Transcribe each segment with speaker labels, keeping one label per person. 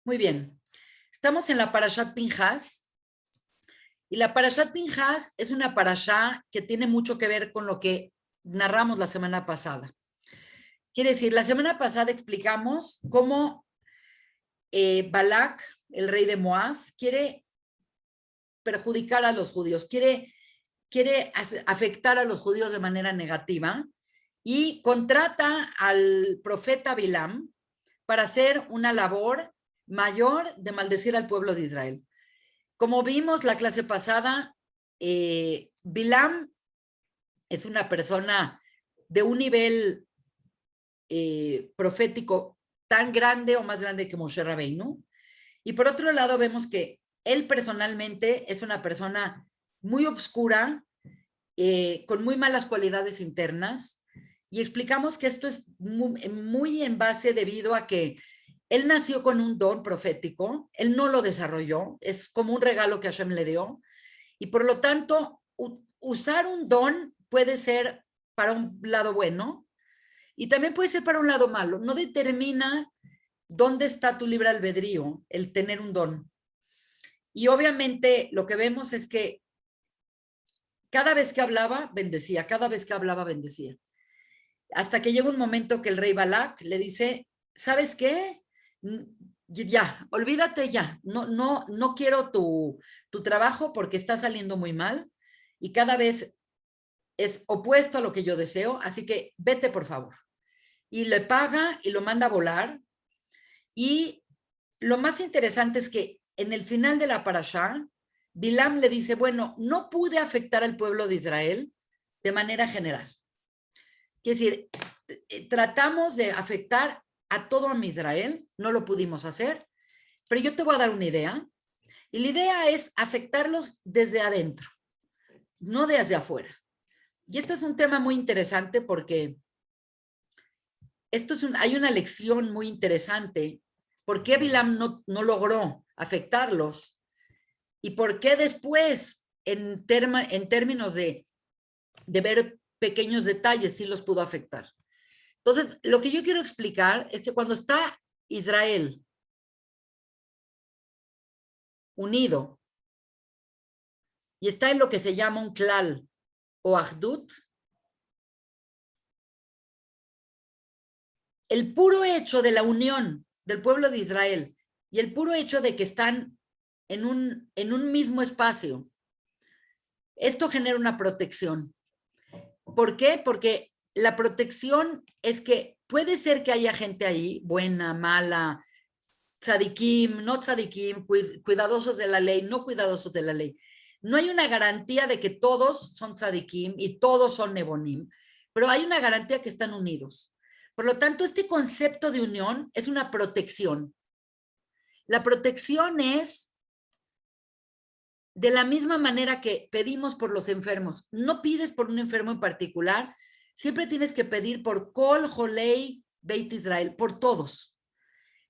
Speaker 1: Muy bien. Estamos en la Parashat Pinhas. Y la Parashat Pinhas es una parashá que tiene mucho que ver con lo que narramos la semana pasada. Quiere decir, la semana pasada explicamos cómo Balak, el rey de Moab, quiere perjudicar a los judíos, quiere afectar a los judíos de manera negativa y contrata al profeta Bilam para hacer una labor mayor de maldecir al pueblo de Israel. Como vimos la clase pasada, Bilam es una persona de un nivel profético tan grande o más grande que Moshe Rabbeinu. Y por otro lado vemos que él personalmente es una persona muy obscura, con muy malas cualidades internas. Y explicamos que esto es muy en base debido a que él nació con un don profético, él no lo desarrolló, es como un regalo que Hashem le dio, y por lo tanto, usar un don puede ser para un lado bueno y también puede ser para un lado malo. No determina dónde está tu libre albedrío, el tener un don. Y obviamente lo que vemos es que cada vez que hablaba, bendecía, cada vez que hablaba, bendecía. Hasta que llega un momento que el rey Balak le dice, ¿sabes qué? Ya, olvídate ya, no quiero tu trabajo porque está saliendo muy mal y cada vez es opuesto a lo que yo deseo, así que vete por favor. Y le paga y lo manda a volar. Y lo más interesante es que en el final de la parashá, Bilam le dice, bueno, no pude afectar al pueblo de Israel de manera general. Quiere decir, tratamos de afectar a todo a Israel, no lo pudimos hacer, pero yo te voy a dar una idea, y la idea es afectarlos desde adentro, no desde afuera. Y esto es un tema muy interesante porque hay una lección muy interesante. ¿Por qué Bilam no logró afectarlos? ¿Y por qué después, en términos de ver pequeños detalles, sí los pudo afectar? Entonces, lo que yo quiero explicar es que cuando está Israel unido y está en lo que se llama un klal o ahdut, el puro hecho de la unión del pueblo de Israel y el puro hecho de que están en un mismo espacio, esto genera una protección. ¿Por qué? Porque la protección es que puede ser que haya gente ahí, buena, mala, tzadikim, no tzadikim, cuidadosos de la ley, no cuidadosos de la ley. No hay una garantía de que todos son tzadikim y todos son nebonim, pero hay una garantía que están unidos. Por lo tanto, este concepto de unión es una protección. La protección es de la misma manera que pedimos por los enfermos. No pides por un enfermo en particular, siempre tienes que pedir por Kol Jolei Beit Israel, por todos.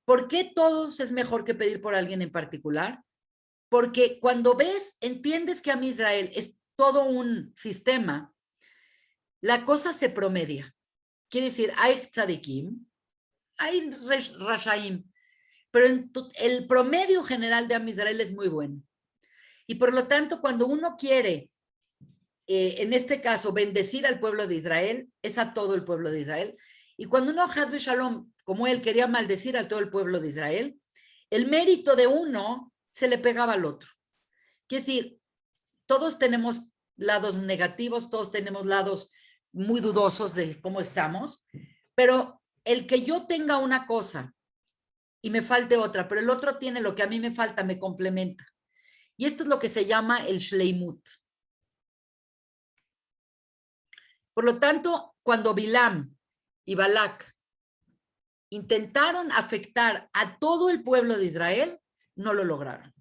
Speaker 1: ¿Por qué todos es mejor que pedir por alguien en particular? Porque cuando ves, entiendes que a mí Israel es todo un sistema, la cosa se promedia. Quiere decir, hay tzadikim, hay rashaim, pero el promedio general de Am Israel es muy bueno. Y por lo tanto, cuando uno quiere, en este caso, bendecir al pueblo de Israel, es a todo el pueblo de Israel. Y cuando uno, Hazbe Shalom, como él quería maldecir a todo el pueblo de Israel, el mérito de uno se le pegaba al otro. Quiere decir, todos tenemos lados negativos, todos tenemos lados muy dudosos de cómo estamos, pero el que yo tenga una cosa y me falte otra, pero el otro tiene lo que a mí me falta, me complementa. Y esto es lo que se llama el Shleimut. Por lo tanto, cuando Bilam y Balak intentaron afectar a todo el pueblo de Israel, no lo lograron.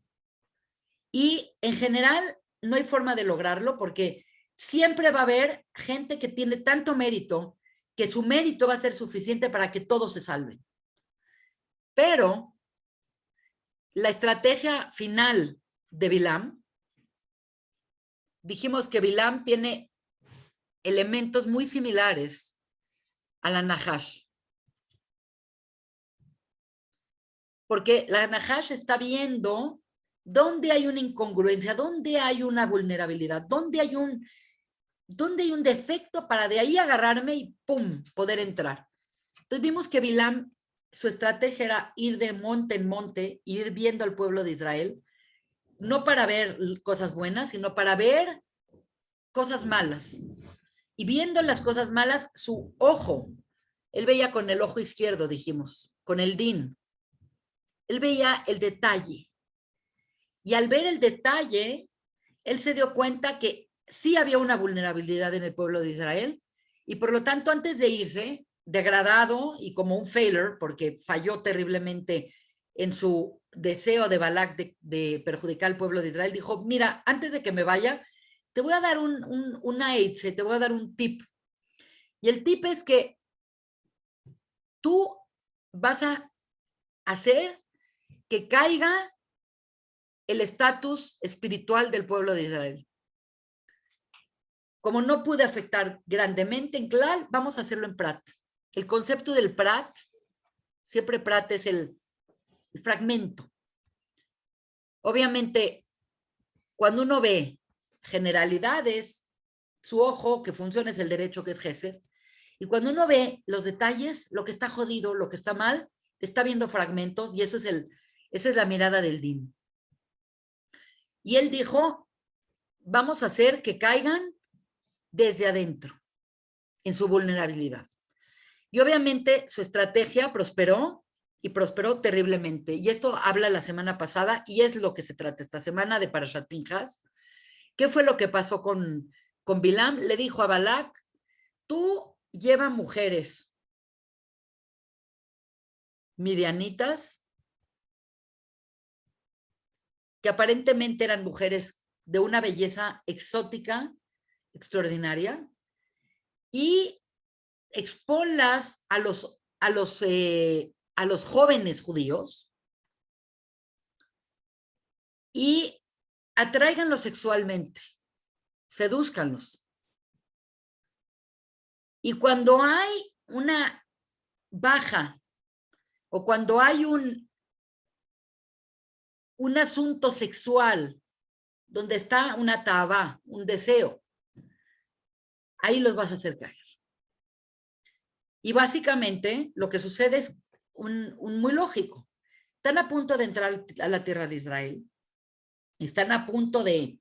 Speaker 1: Y en general no hay forma de lograrlo porque siempre va a haber gente que tiene tanto mérito que su mérito va a ser suficiente para que todos se salven. Pero la estrategia final de Bilam, dijimos que Bilam tiene elementos muy similares a la Nahash. porque la Nahash está viendo dónde hay una incongruencia, dónde hay una vulnerabilidad, dónde hay un defecto para de ahí agarrarme y ¡pum! Poder entrar. Entonces vimos que Bilam, su estrategia era ir de monte en monte, ir viendo al pueblo de Israel, no para ver cosas buenas, sino para ver cosas malas. Y viendo las cosas malas, su ojo, él veía con el ojo izquierdo, dijimos, con el din. Él veía el detalle. Y al ver el detalle, él se dio cuenta que sí había una vulnerabilidad en el pueblo de Israel y por lo tanto antes de irse, degradado y como un failure, porque falló terriblemente en su deseo de Balak de perjudicar al pueblo de Israel, dijo, mira, antes de que me vaya, te voy a dar una aide, te voy a dar un tip. Y el tip es que tú vas a hacer que caiga el estatus espiritual del pueblo de Israel. Como no pude afectar grandemente en Klal, vamos a hacerlo en Prat. El concepto del Prat, siempre Prat es el fragmento. Obviamente, cuando uno ve generalidades, su ojo que funciona es el derecho, que es Gesed, y cuando uno ve los detalles, lo que está jodido, lo que está mal, está viendo fragmentos y esa es la mirada del Din. Y él dijo, vamos a hacer que caigan desde adentro, en su vulnerabilidad. Y obviamente su estrategia prosperó y prosperó terriblemente. Y esto habla la semana pasada y es lo que se trata esta semana de Parashat Pinhas. ¿Qué fue lo que pasó con Bilam? Le dijo a Balak, tú lleva mujeres midianitas que aparentemente eran mujeres de una belleza exótica, extraordinaria, y exponlas a los jóvenes judíos y atráiganlos sexualmente, sedúzcanlos. Y cuando hay una baja o cuando hay un asunto sexual donde está una taba, un deseo, ahí los vas a hacer caer. Y básicamente lo que sucede es un muy lógico. Están a punto de entrar a la tierra de Israel, están a punto de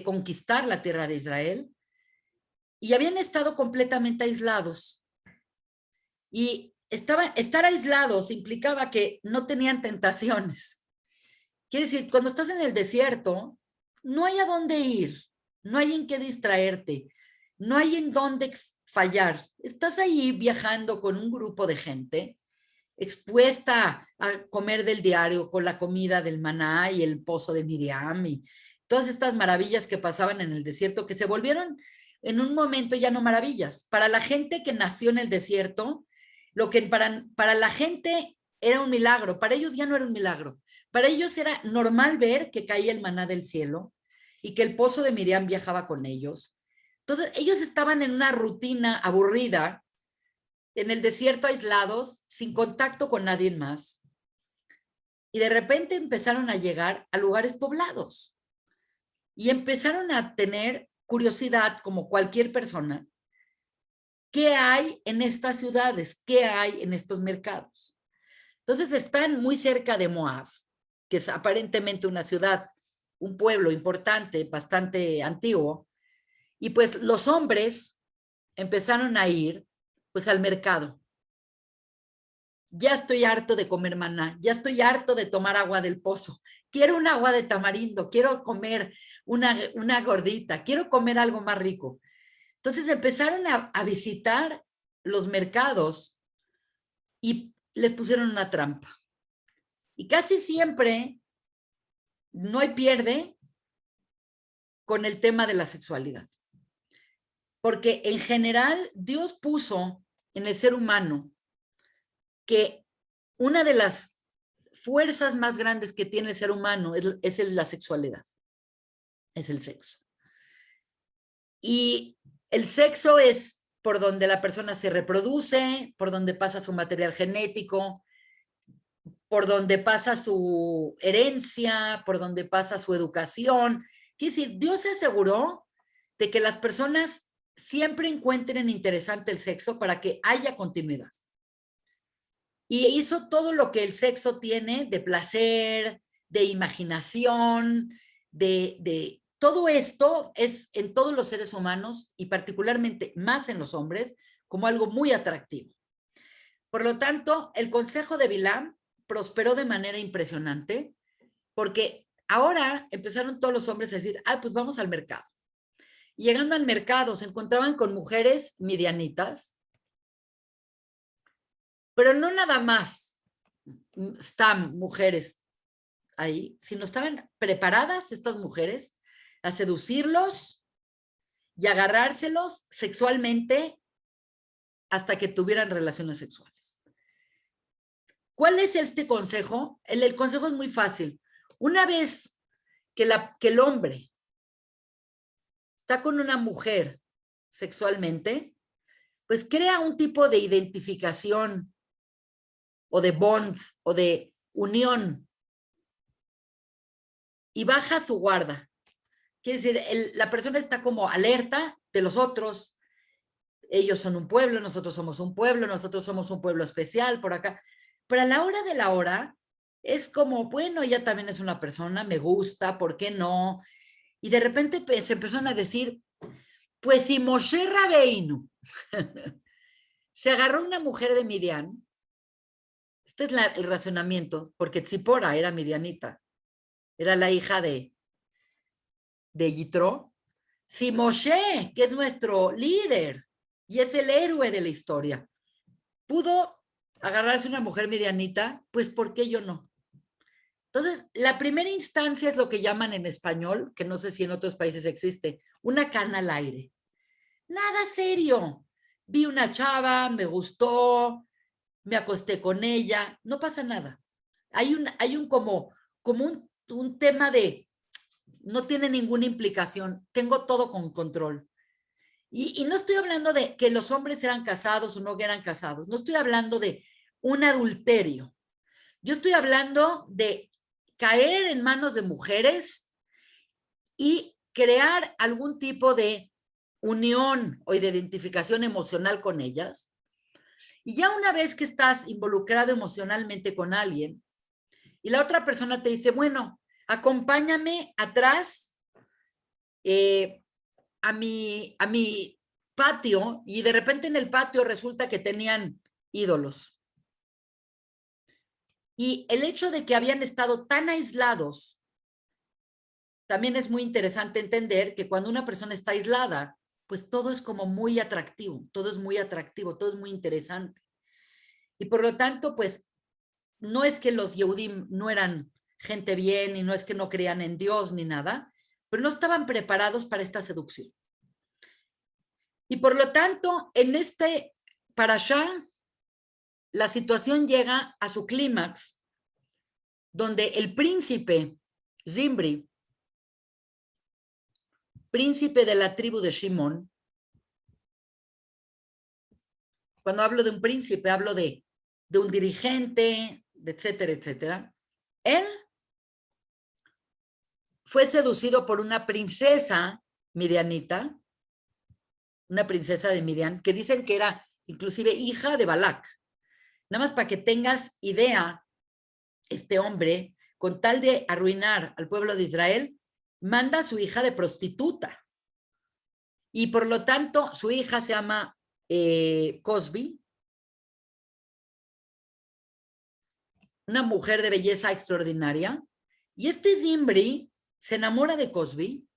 Speaker 1: conquistar la tierra de Israel y habían estado completamente aislados. Y estar aislados implicaba que no tenían tentaciones. Quiere decir, cuando estás en el desierto, no hay a dónde ir, no hay en qué distraerte, no hay en dónde fallar. Estás ahí viajando con un grupo de gente expuesta a comer del diario con la comida del maná y el pozo de Miriam y todas estas maravillas que pasaban en el desierto que se volvieron en un momento ya no maravillas. Para la gente que nació en el desierto, lo que para la gente era un milagro, para ellos ya no era un milagro. Para ellos era normal ver que caía el maná del cielo y que el pozo de Miriam viajaba con ellos. Entonces, ellos estaban en una rutina aburrida, en el desierto aislados, sin contacto con nadie más. Y de repente empezaron a llegar a lugares poblados y empezaron a tener curiosidad, como cualquier persona, ¿qué hay en estas ciudades? ¿Qué hay en estos mercados? Entonces están muy cerca de Moab, que es aparentemente una ciudad, un pueblo importante, bastante antiguo, y pues los hombres empezaron a ir pues al mercado. Ya estoy harto de comer maná, ya estoy harto de tomar agua del pozo, quiero un agua de tamarindo, quiero comer una gordita, quiero comer algo más rico. Entonces empezaron a visitar los mercados y les pusieron una trampa. Y casi siempre no hay pierde con el tema de la sexualidad. Porque en general Dios puso en el ser humano que una de las fuerzas más grandes que tiene el ser humano es la sexualidad, es el sexo. Y el sexo es por donde la persona se reproduce, por donde pasa su material genético, por donde pasa su herencia, por donde pasa su educación. Quiere decir, Dios se aseguró de que las personas siempre encuentren interesante el sexo para que haya continuidad. Y hizo todo lo que el sexo tiene de placer, de imaginación, de todo esto es en todos los seres humanos y particularmente más en los hombres como algo muy atractivo. Por lo tanto, el consejo de Bilam prosperó de manera impresionante porque ahora empezaron todos los hombres a decir, pues vamos al mercado. Y llegando al mercado se encontraban con mujeres midianitas, pero no nada más están mujeres ahí, sino estaban preparadas estas mujeres a seducirlos y agarrárselos sexualmente hasta que tuvieran relaciones sexuales. ¿Cuál es este consejo? El consejo es muy fácil. Una vez que el hombre está con una mujer sexualmente, pues crea un tipo de identificación o de bond o de unión y baja su guarda. Quiere decir, la persona está como alerta de los otros. Ellos son un pueblo, nosotros somos un pueblo especial por acá. Pero a la hora de la hora es como, bueno, ella también es una persona, me gusta, ¿por qué no? Y de repente se empezaron a decir, pues si Moshe Rabeinu se agarró una mujer de Midian, este es el razonamiento, porque Tzipora era midianita, era la hija de Yitro. Si Moshe, que es nuestro líder y es el héroe de la historia, pudo agarrarse una mujer midianita, pues ¿por qué yo no? Entonces, la primera instancia es lo que llaman en español, que no sé si en otros países existe, una cana al aire. Nada serio. Vi una chava, me gustó, me acosté con ella, no pasa nada. Hay un como un tema de no tiene ninguna implicación, tengo todo con control. Y no estoy hablando de que los hombres eran casados o no eran casados, no estoy hablando de un adulterio. Yo estoy hablando de caer en manos de mujeres y crear algún tipo de unión o de identificación emocional con ellas. Y ya una vez que estás involucrado emocionalmente con alguien y la otra persona te dice, bueno, acompáñame atrás a mi patio, y de repente en el patio resulta que tenían ídolos. Y el hecho de que habían estado tan aislados, también es muy interesante entender que cuando una persona está aislada, pues todo es como muy atractivo, todo es muy atractivo, todo es muy interesante. Y por lo tanto, pues no es que los Yehudim no eran gente bien y no es que no creían en Dios ni nada, pero no estaban preparados para esta seducción. Y por lo tanto, en este parashá, la situación llega a su clímax, donde el príncipe Zimbri, príncipe de la tribu de Shimón, cuando hablo de un príncipe, hablo de un dirigente, etcétera, etcétera, él fue seducido por una princesa midianita, una princesa de Midian, que dicen que era inclusive hija de Balac. Nada más para que tengas idea, este hombre, con tal de arruinar al pueblo de Israel, manda a su hija de prostituta. Y por lo tanto, su hija se llama Cosby, una mujer de belleza extraordinaria. Y este Zimbri se enamora de Cosby.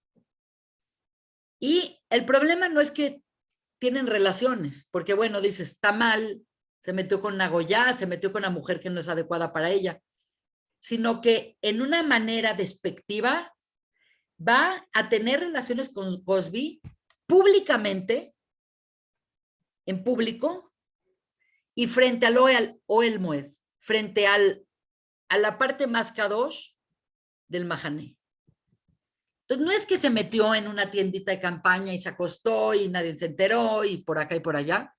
Speaker 1: Y el problema no es que tienen relaciones, porque bueno, dices, está mal, se metió con una Goya, se metió con una mujer que no es adecuada para ella, sino que en una manera despectiva va a tener relaciones con Cosby públicamente, en público, y frente al Ohel Moed, frente a la parte más kadosh del Mahané. Entonces, no es que se metió en una tiendita de campaña y se acostó y nadie se enteró y por acá y por allá.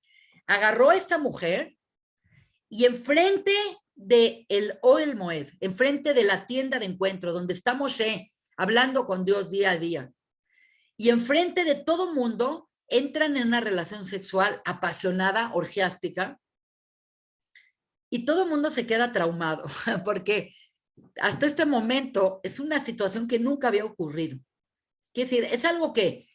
Speaker 1: Agarró a esta mujer y enfrente de el Ohel Moed, enfrente de la tienda de encuentro, donde está Moshe hablando con Dios día a día. Y enfrente de todo mundo entran en una relación sexual apasionada, orgiástica, y todo el mundo se queda traumado, porque hasta este momento es una situación que nunca había ocurrido. Quiere decir, es algo que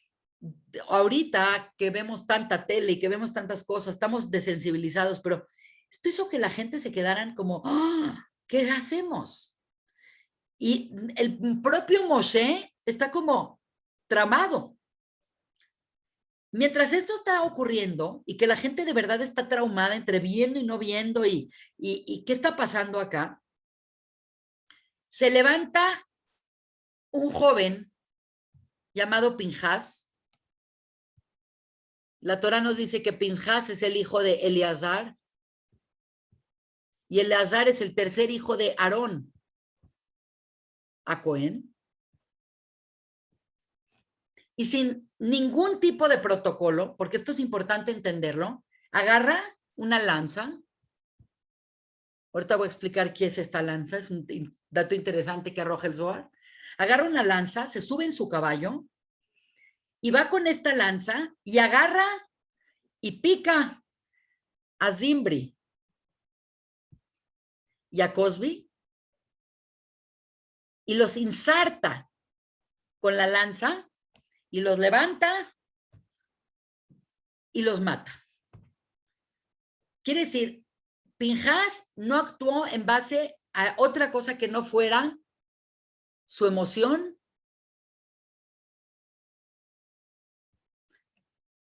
Speaker 1: ahorita que vemos tanta tele y que vemos tantas cosas, estamos desensibilizados, pero esto hizo que la gente se quedaran como, ¡ah! ¿Qué hacemos? Y el propio Moshe está como tramado. Mientras esto está ocurriendo y que la gente de verdad está traumada entre viendo y no viendo y qué está pasando acá, se levanta un joven llamado Pinjas. La Torá nos dice que Pinjas es el hijo de Eleazar y Eleazar es el tercer hijo de Aarón a Cohen. Y sin ningún tipo de protocolo, porque esto es importante entenderlo, agarra una lanza. Ahorita voy a explicar qué es esta lanza, es un dato interesante que arroja el Zohar. Agarra una lanza, se sube en su caballo y va con esta lanza y agarra y pica a Zimbri y a Cosby y los inserta con la lanza y los levanta y los mata. Quiere decir, Pinjas no actuó en base a otra cosa que no fuera su emoción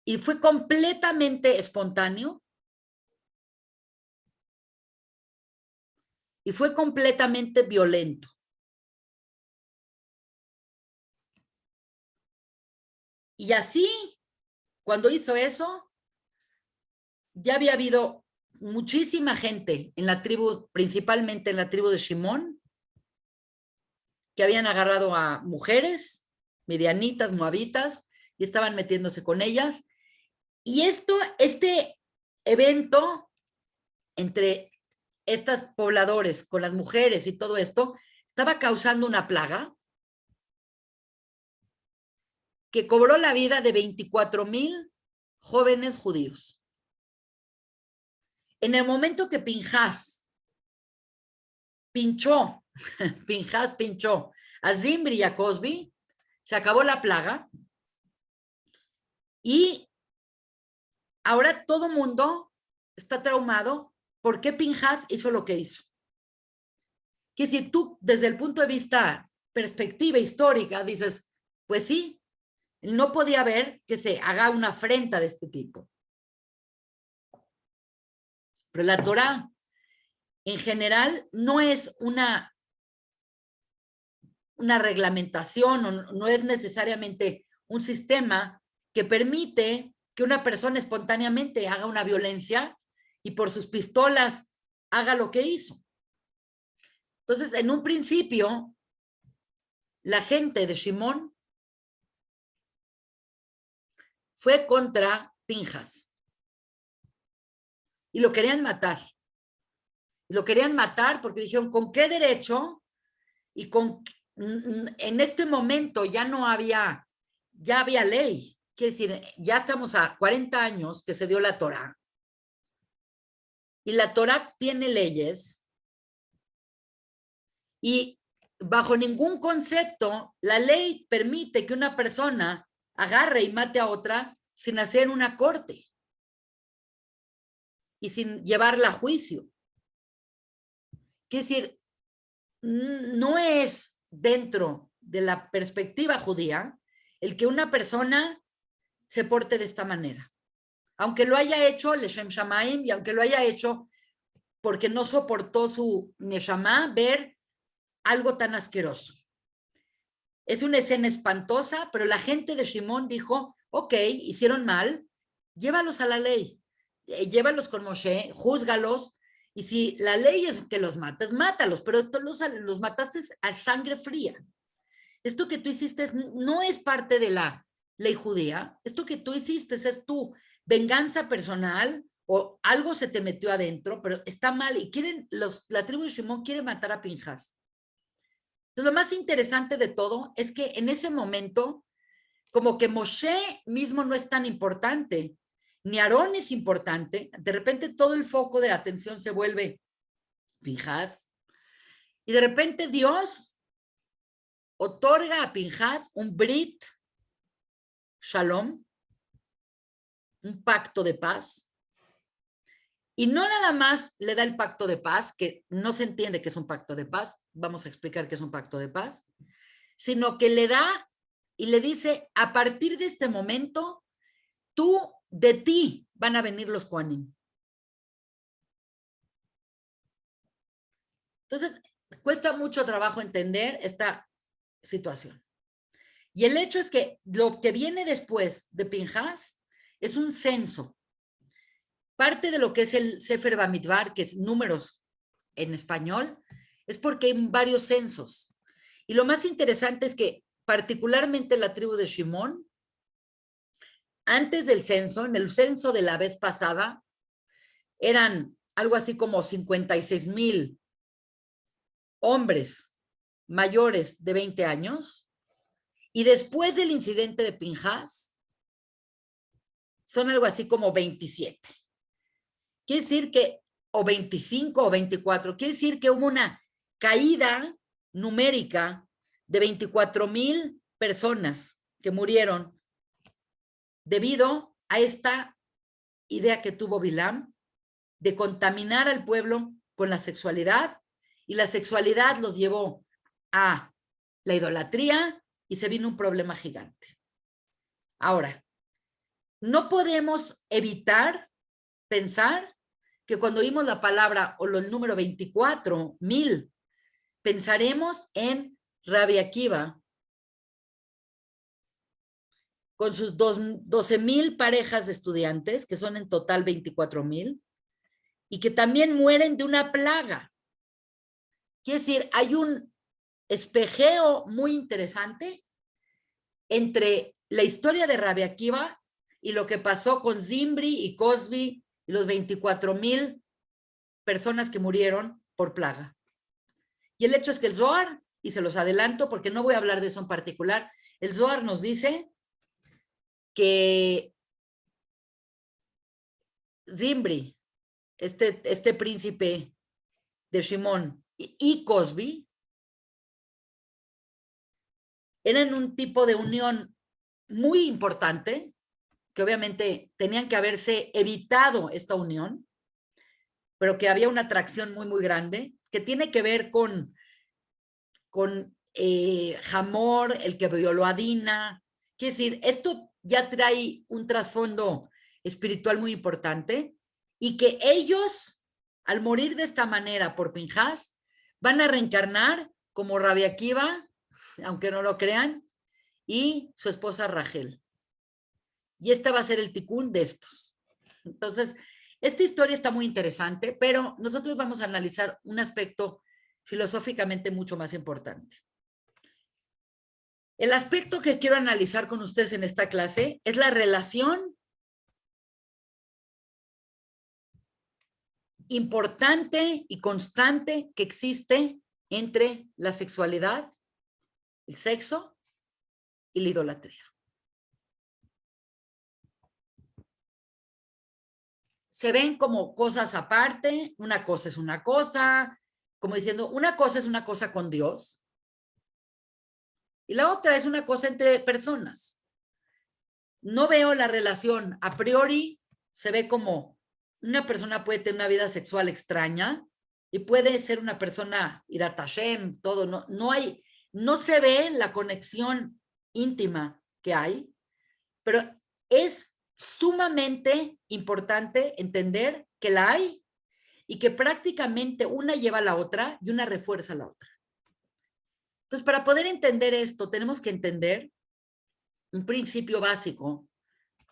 Speaker 1: y fue completamente espontáneo y fue completamente violento. Y así, cuando hizo eso, ya había habido muchísima gente en la tribu, principalmente en la tribu de Shimón, que habían agarrado a mujeres, medianitas, moabitas, y estaban metiéndose con ellas. Y este evento entre estos pobladores con las mujeres y todo esto, estaba causando una plaga que cobró la vida de 24,000 jóvenes judíos. En el momento que Pinjas pinchó a Zimbri y a Cosby, se acabó la plaga y ahora todo mundo está traumado. ¿Por qué Pinjas hizo lo que hizo? Que si tú, desde el punto de vista, perspectiva histórica, dices, pues sí, no podía haber que se haga una afrenta de este tipo. Pero la Torá, en general, no es una reglamentación o no es necesariamente un sistema que permite que una persona espontáneamente haga una violencia y por sus pistolas haga lo que hizo. Entonces, en un principio, la gente de Shimón fue contra Pinjas y lo querían matar. Y lo querían matar porque dijeron, ¿con qué derecho? Y en este momento ya había ley. Quiere decir, ya estamos a 40 años que se dio la Torá. Y la Torá tiene leyes y bajo ningún concepto la ley permite que una persona agarre y mate a otra sin hacer una corte y sin llevarla a juicio. Quiere decir, no es dentro de la perspectiva judía el que una persona se porte de esta manera. Aunque lo haya hecho Leshem Shamaim y aunque lo haya hecho porque no soportó su Neshama ver algo tan asqueroso. Es una escena espantosa, pero la gente de Shimón dijo, ok, hicieron mal, llévalos a la ley, llévalos con Moshe, júzgalos, y si la ley es que los matas, mátalos, pero esto los mataste a sangre fría. Esto que tú hiciste no es parte de la ley judía, esto que tú hiciste es tu venganza personal o algo se te metió adentro, pero está mal y la tribu de Shimón quiere matar a Pinjas. Entonces, lo más interesante de todo es que en ese momento, como que Moshe mismo no es tan importante, ni Aarón es importante, de repente todo el foco de atención se vuelve Pinjas, y de repente Dios otorga a Pinjas un Brit Shalom, un pacto de paz, y no nada más le da el pacto de paz, que no se entiende que es un pacto de paz, vamos a explicar qué es un pacto de paz, sino que le da y le dice, a partir de este momento, de ti van a venir los Kohanim. Entonces, cuesta mucho trabajo entender esta situación. Y el hecho es que lo que viene después de Pinjas es un censo. Parte de lo que es el Sefer Bamidbar, que es números en español, es porque hay varios censos. Y lo más interesante es que particularmente la tribu de Shimón, antes del censo, en el censo de la vez pasada, eran algo así como 56,000 hombres mayores de 20 años, y después del incidente de Pinjas, son algo así como 27. Quiere decir que, o 25 o 24, quiere decir que hubo una caída numérica de 24,000 personas que murieron debido a esta idea que tuvo Bilam de contaminar al pueblo con la sexualidad, y la sexualidad los llevó a la idolatría y se vino un problema gigante. Ahora, no podemos evitar pensar que cuando oímos la palabra o el número 24,000, pensaremos en Rabbi Akiva con sus 12,000 parejas de estudiantes, que son en total 24,000, y que también mueren de una plaga. Quiere decir, hay un espejeo muy interesante entre la historia de Rabbi Akiva y lo que pasó con Zimbri y Cosby y los 24,000 personas que murieron por plaga. Y el hecho es que el Zohar, y se los adelanto porque no voy a hablar de eso en particular, el Zohar nos dice que Zimbri, este príncipe de Shimón, y Cosby eran un tipo de unión muy importante, que obviamente tenían que haberse evitado esta unión, pero que había una atracción muy, muy grande, que tiene que ver con Hamor, el que violó a Dina. Quiere decir, esto ya trae un trasfondo espiritual muy importante, y que ellos, al morir de esta manera por Pinjas, van a reencarnar como Rabbi Akiva, aunque no lo crean, y su esposa Rachel. Y este va a ser el ticún de estos. Entonces, esta historia está muy interesante, pero nosotros vamos a analizar un aspecto filosóficamente mucho más importante. El aspecto que quiero analizar con ustedes en esta clase es la relación importante y constante que existe entre la sexualidad, el sexo y la idolatría. Se ven como cosas aparte, una cosa es una cosa, como diciendo, una cosa es una cosa con Dios y la otra es una cosa entre personas. No veo la relación a priori, se ve como una persona puede tener una vida sexual extraña y puede ser una persona Irat Hashem, todo, no se ve la conexión íntima que hay, pero es sumamente importante entender que la hay y que prácticamente una lleva a la otra y una refuerza a la otra. Entonces, para poder entender esto, tenemos que entender un principio básico,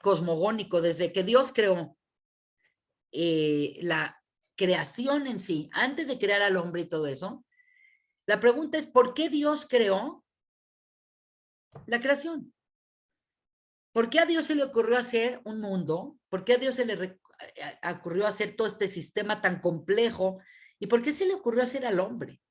Speaker 1: cosmogónico, desde que Dios creó la creación en sí, antes de crear al hombre y todo eso. La pregunta es, ¿por qué Dios creó la creación? ¿Por qué a Dios se le ocurrió hacer un mundo? ¿Por qué a Dios se le ocurrió hacer todo este sistema tan complejo? ¿Y por qué se le ocurrió hacer al hombre?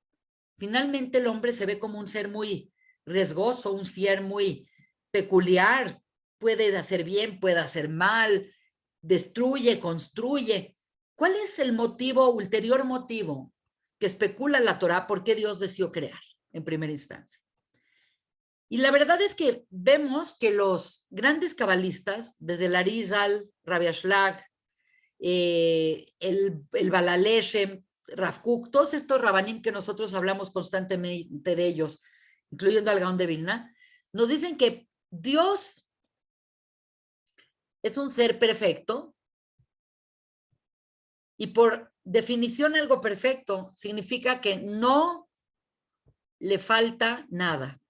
Speaker 1: Finalmente el hombre se ve como un ser muy riesgoso, un ser muy peculiar, puede hacer bien, puede hacer mal, destruye, construye. ¿Cuál es el motivo, ulterior motivo que especula la Torá por qué Dios decidió crear en primera instancia? Y la verdad es que vemos que los grandes cabalistas, desde el Arizal, Rabbi Ashlag, el Baal HaShem, Rav Kook, todos estos rabanim que nosotros hablamos constantemente de ellos, incluyendo al Gaón de Vilna, nos dicen que Dios es un ser perfecto y por definición algo perfecto significa que no le falta nada.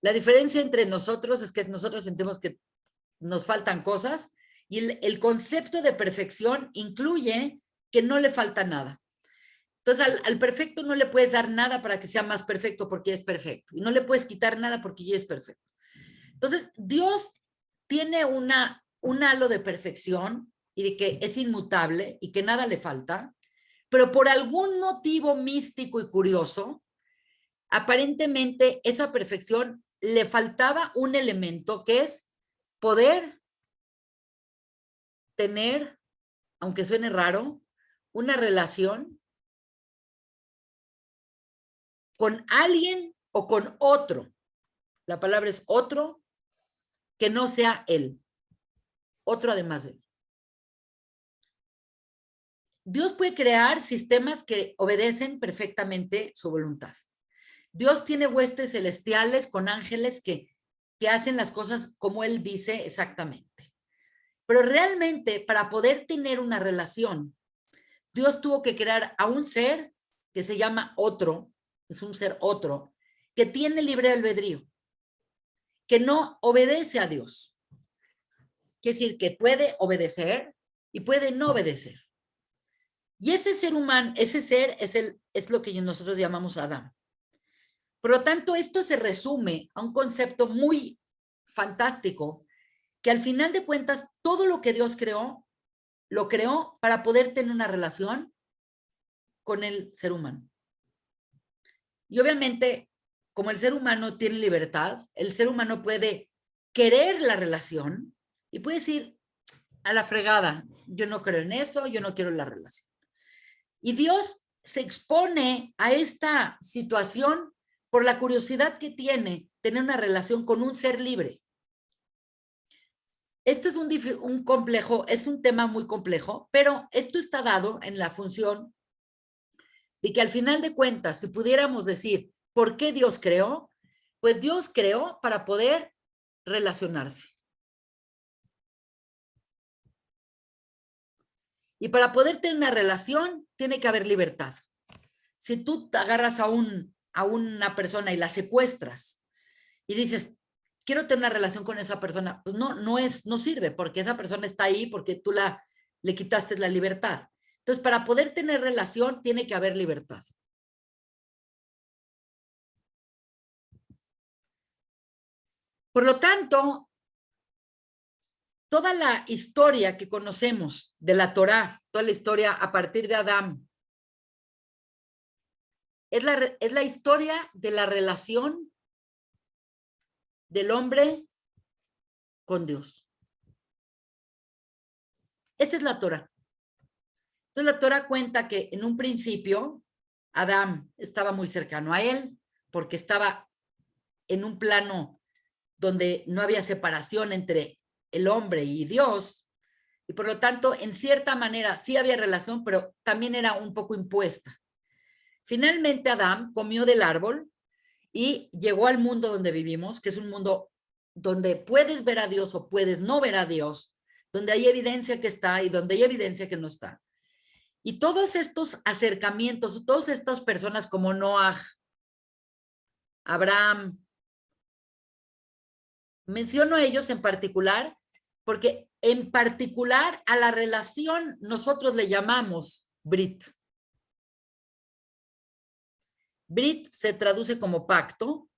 Speaker 1: La diferencia entre nosotros es que nosotros sentimos que nos faltan cosas y el concepto de perfección incluye que no le falta nada. Entonces, al perfecto no le puedes dar nada para que sea más perfecto porque ya es perfecto. Y no le puedes quitar nada porque ya es perfecto. Entonces, Dios tiene un halo de perfección y de que es inmutable y que nada le falta, pero por algún motivo místico y curioso, aparentemente esa perfección le faltaba un elemento que es poder tener, aunque suene raro, una relación con alguien o con otro. La palabra es otro que no sea él. Otro además de él. Dios puede crear sistemas que obedecen perfectamente su voluntad. Dios tiene huestes celestiales con ángeles que hacen las cosas como él dice exactamente. Pero realmente para poder tener una relación, Dios tuvo que crear a un ser que se llama otro, es un ser otro, que tiene libre albedrío, que no obedece a Dios. Quiere decir que puede obedecer y puede no obedecer. Y ese ser humano, ese ser es lo que nosotros llamamos Adán. Por lo tanto, esto se resume a un concepto muy fantástico, que al final de cuentas, todo lo que Dios creó, lo creó para poder tener una relación con el ser humano. Y obviamente, como el ser humano tiene libertad, el ser humano puede querer la relación y puede decir a la fregada, yo no creo en eso, yo no quiero la relación. Y Dios se expone a esta situación por la curiosidad que tiene tener una relación con un ser libre. Este es un complejo, es un tema muy complejo, pero esto está dado en la función de que al final de cuentas, si pudiéramos decir por qué Dios creó, pues Dios creó para poder relacionarse. Y para poder tener una relación, tiene que haber libertad. Si tú te agarras a una persona y la secuestras y dices, quiero tener una relación con esa persona, pues no sirve, porque esa persona está ahí porque tú le quitaste la libertad. Entonces, para poder tener relación, tiene que haber libertad. Por lo tanto, toda la historia que conocemos de la Torá, toda la historia a partir de Adán, es la historia de la relación del hombre con Dios. Esa es la Torá. Entonces la Torá cuenta que en un principio Adán estaba muy cercano a él porque estaba en un plano donde no había separación entre el hombre y Dios, y por lo tanto, en cierta manera sí había relación, pero también era un poco impuesta. Finalmente Adán comió del árbol y llegó al mundo donde vivimos, que es un mundo donde puedes ver a Dios o puedes no ver a Dios, donde hay evidencia que está y donde hay evidencia que no está. Y todos estos acercamientos, todas estas personas como Noah, Abraham, menciono a ellos en particular porque en particular a la relación nosotros le llamamos Brit. Brit se traduce como pacto,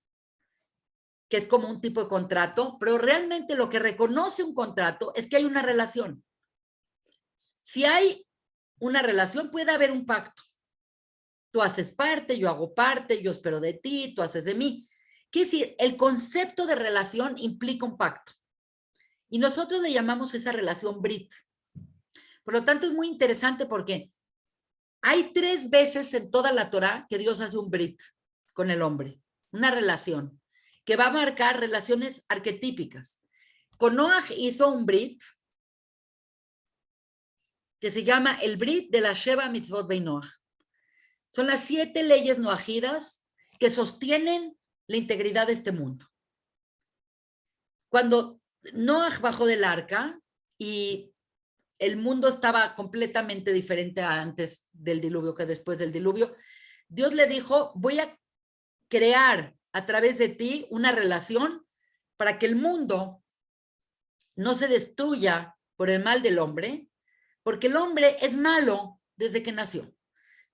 Speaker 1: que es como un tipo de contrato, pero realmente lo que reconoce un contrato es que hay una relación. Si hay una relación, puede haber un pacto. Tú haces parte, yo hago parte, yo espero de ti, tú haces de mí. Quiere decir, el concepto de relación implica un pacto. Y nosotros le llamamos esa relación Brit. Por lo tanto, es muy interesante porque hay 3 veces en toda la Torá que Dios hace un Brit con el hombre, una relación que va a marcar relaciones arquetípicas. Con Noaj hizo un Brit que se llama el Brit de la Sheva Mitzvot Bei Noaj. Son las 7 leyes noajidas que sostienen la integridad de este mundo. Cuando Noaj bajó del arca y el mundo estaba completamente diferente antes del diluvio que después del diluvio, Dios le dijo, voy a crear a través de ti una relación para que el mundo no se destruya por el mal del hombre, porque el hombre es malo desde que nació.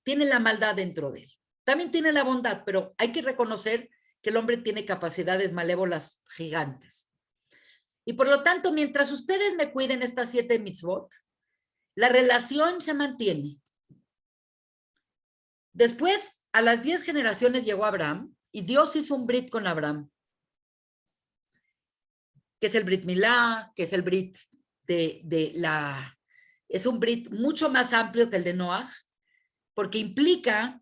Speaker 1: Tiene la maldad dentro de él. También tiene la bondad, pero hay que reconocer que el hombre tiene capacidades malévolas gigantes. Y por lo tanto, mientras ustedes me cuiden estas 7 mitzvot, la relación se mantiene. Después, a las 10 generaciones llegó Abraham y Dios hizo un brit con Abraham, que es el Brit Milá, que es el Brit es un Brit mucho más amplio que el de Noaj, porque implica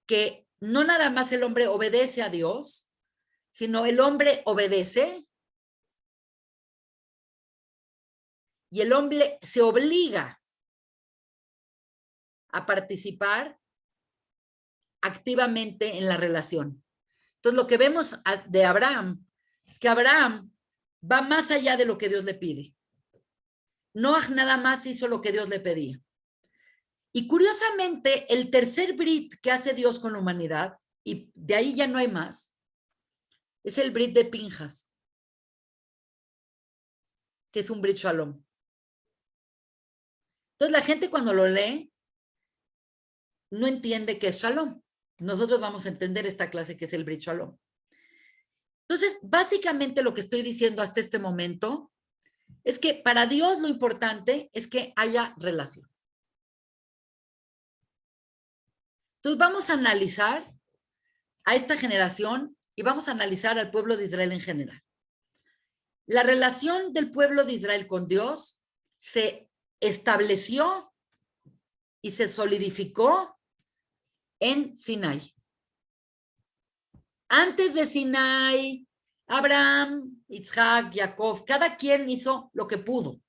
Speaker 1: que no nada más el hombre obedece a Dios, sino el hombre obedece y el hombre se obliga a participar activamente en la relación. Entonces, lo que vemos de Abraham es que Abraham va más allá de lo que Dios le pide. Noaj nada más hizo lo que Dios le pedía. Y curiosamente, el tercer Brit que hace Dios con la humanidad, y de ahí ya no hay más, es el Brit de Pinjas, que es un Brit Shalom. Entonces, la gente cuando lo lee, no entiende qué es Shalom. Nosotros vamos a entender esta clase que es el Brit Shalom. Entonces, básicamente lo que estoy diciendo hasta este momento es que para Dios lo importante es que haya relación. Entonces, vamos a analizar a esta generación y vamos a analizar al pueblo de Israel en general. La relación del pueblo de Israel con Dios se estableció y se solidificó en Sinai. Antes de Sinai, Abraham, Isaac, Jacob, cada quien hizo lo que pudo,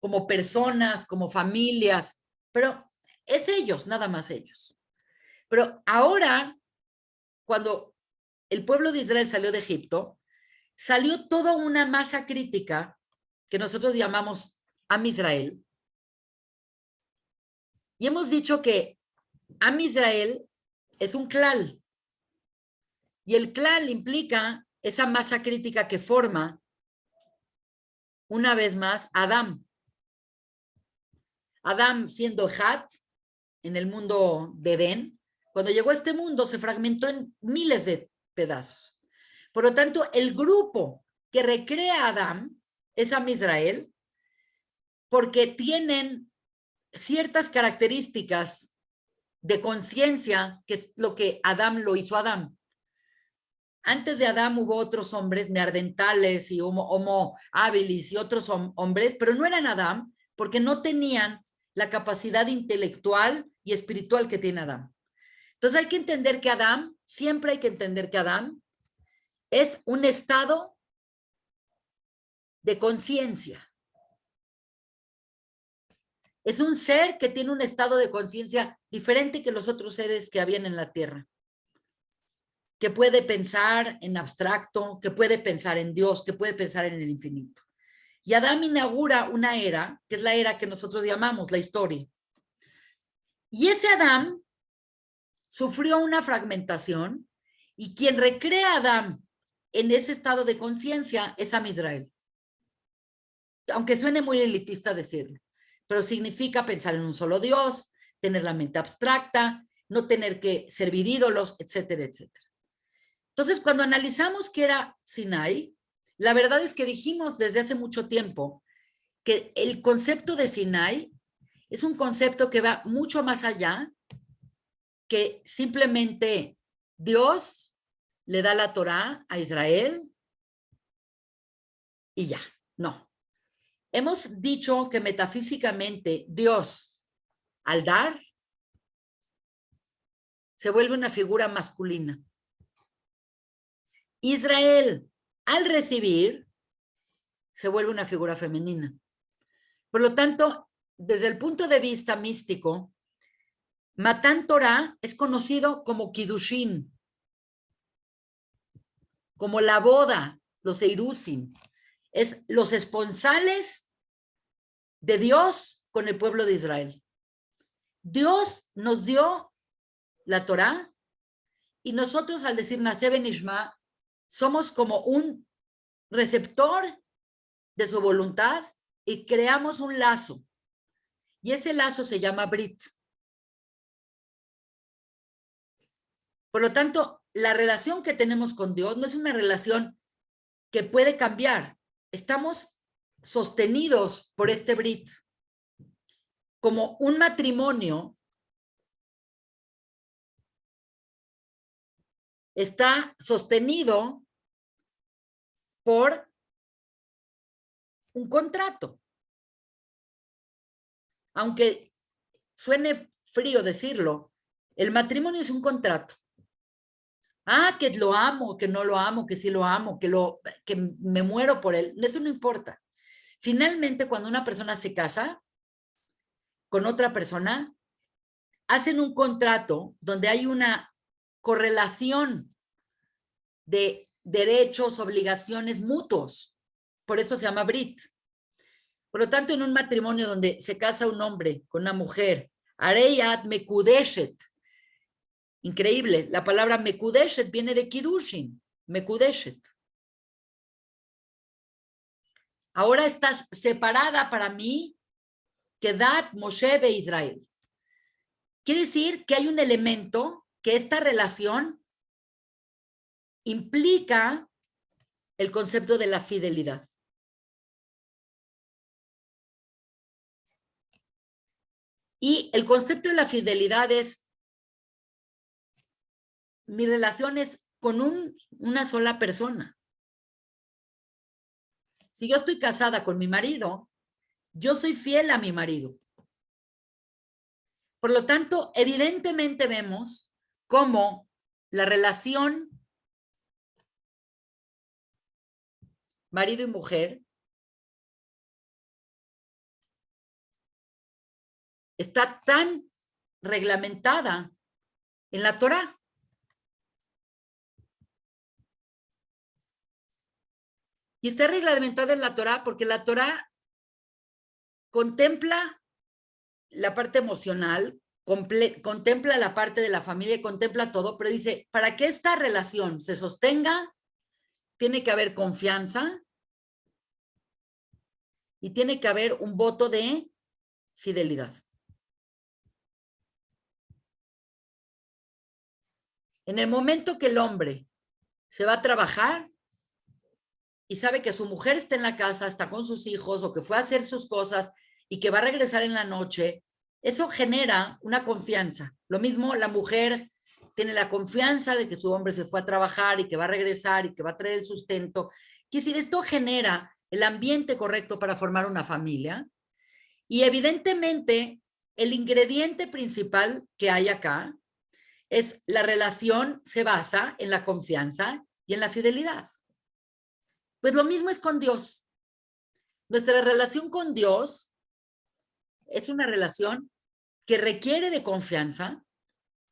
Speaker 1: como personas, como familias, pero es ellos, nada más ellos. Pero ahora, cuando el pueblo de Israel salió de Egipto, salió toda una masa crítica que nosotros llamamos Am Israel. Y hemos dicho que Am Israel es un klal. Y el klal implica esa masa crítica que forma, una vez más, Adán. Adán siendo Hat en el mundo de Edén, cuando llegó a este mundo se fragmentó en miles de pedazos. Por lo tanto, el grupo que recrea a Adán es Am Israel, porque tienen ciertas características de conciencia, que es lo que Adán lo hizo a Adán. Antes de Adán hubo otros hombres, neandertales y homo habilis y otros hombres, pero no eran Adán porque no tenían la capacidad intelectual y espiritual que tiene Adán. Entonces hay que entender que Adán, siempre hay que entender que Adán es un estado de conciencia. Es un ser que tiene un estado de conciencia diferente que los otros seres que habían en la tierra, que puede pensar en abstracto, que puede pensar en Dios, que puede pensar en el infinito. Y Adán inaugura una era, que es la era que nosotros llamamos la historia. Y ese Adán sufrió una fragmentación y quien recrea a Adán en ese estado de conciencia es Am Israel. Aunque suene muy elitista decirlo, pero significa pensar en un solo Dios, tener la mente abstracta, no tener que servir ídolos, etcétera, etcétera. Entonces, cuando analizamos qué era Sinai, la verdad es que dijimos desde hace mucho tiempo que el concepto de Sinai es un concepto que va mucho más allá que simplemente Dios le da la Torá a Israel y ya. No. Hemos dicho que metafísicamente Dios, al dar, se vuelve una figura masculina. Israel, al recibir, se vuelve una figura femenina. Por lo tanto, desde el punto de vista místico, Matán Torah es conocido como Kiddushin, como la boda, los Eirusim. Es los esponsales de Dios con el pueblo de Israel. Dios nos dio la Torá y nosotros al decir Naseh ben Ishma somos como un receptor de su voluntad y creamos un lazo. Y ese lazo se llama Brit. Por lo tanto, la relación que tenemos con Dios no es una relación que puede cambiar. Estamos sostenidos por este Brit. Como un matrimonio está sostenido por un contrato. Aunque suene frío decirlo, el matrimonio es un contrato. Ah, que lo amo, que no lo amo, que sí lo amo, que me muero por él. Eso no importa. Finalmente, cuando una persona se casa con otra persona, hacen un contrato donde hay una correlación de derechos, obligaciones mutuos. Por eso se llama Brit. Por lo tanto, en un matrimonio donde se casa un hombre con una mujer, Areyat Mekudeshet, increíble, la palabra Mekudeshet viene de Kiddushin, Mekudeshet. Ahora estás separada para mí, Kedat Moshe be Israel. Quiere decir que hay un elemento que esta relación implica el concepto de la fidelidad. Y el concepto de la fidelidad es mi relación es con una sola persona. Si yo estoy casada con mi marido, yo soy fiel a mi marido. Por lo tanto, evidentemente vemos cómo la relación marido y mujer está tan reglamentada en la Torá. Y está reglamentada en la Torá porque la Torá contempla la parte emocional, contempla la parte de la familia, contempla todo, pero dice, para que esta relación se sostenga, tiene que haber confianza y tiene que haber un voto de fidelidad. En el momento que el hombre se va a trabajar y sabe que su mujer está en la casa, está con sus hijos o que fue a hacer sus cosas y que va a regresar en la noche, eso genera una confianza. Lo mismo la mujer tiene la confianza de que su hombre se fue a trabajar y que va a regresar y que va a traer el sustento. Quiere decir, esto genera el ambiente correcto para formar una familia y evidentemente el ingrediente principal que hay acá es la relación se basa en la confianza y en la fidelidad. Pues lo mismo es con Dios. Nuestra relación con Dios es una relación que requiere de confianza,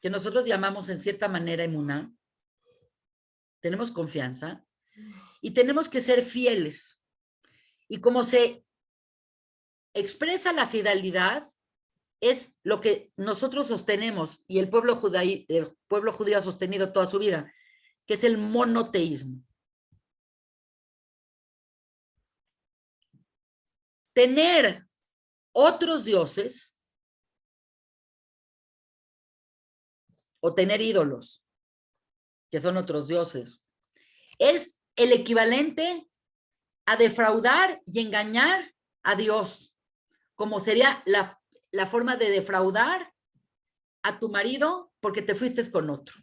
Speaker 1: que nosotros llamamos en cierta manera emuná. Tenemos confianza y tenemos que ser fieles. Y como se expresa la fidelidad, es lo que nosotros sostenemos y el pueblo judío ha sostenido toda su vida, que es el monoteísmo. Tener otros dioses o tener ídolos, que son otros dioses, es el equivalente a defraudar y engañar a Dios, como sería la forma de defraudar a tu marido porque te fuiste con otro.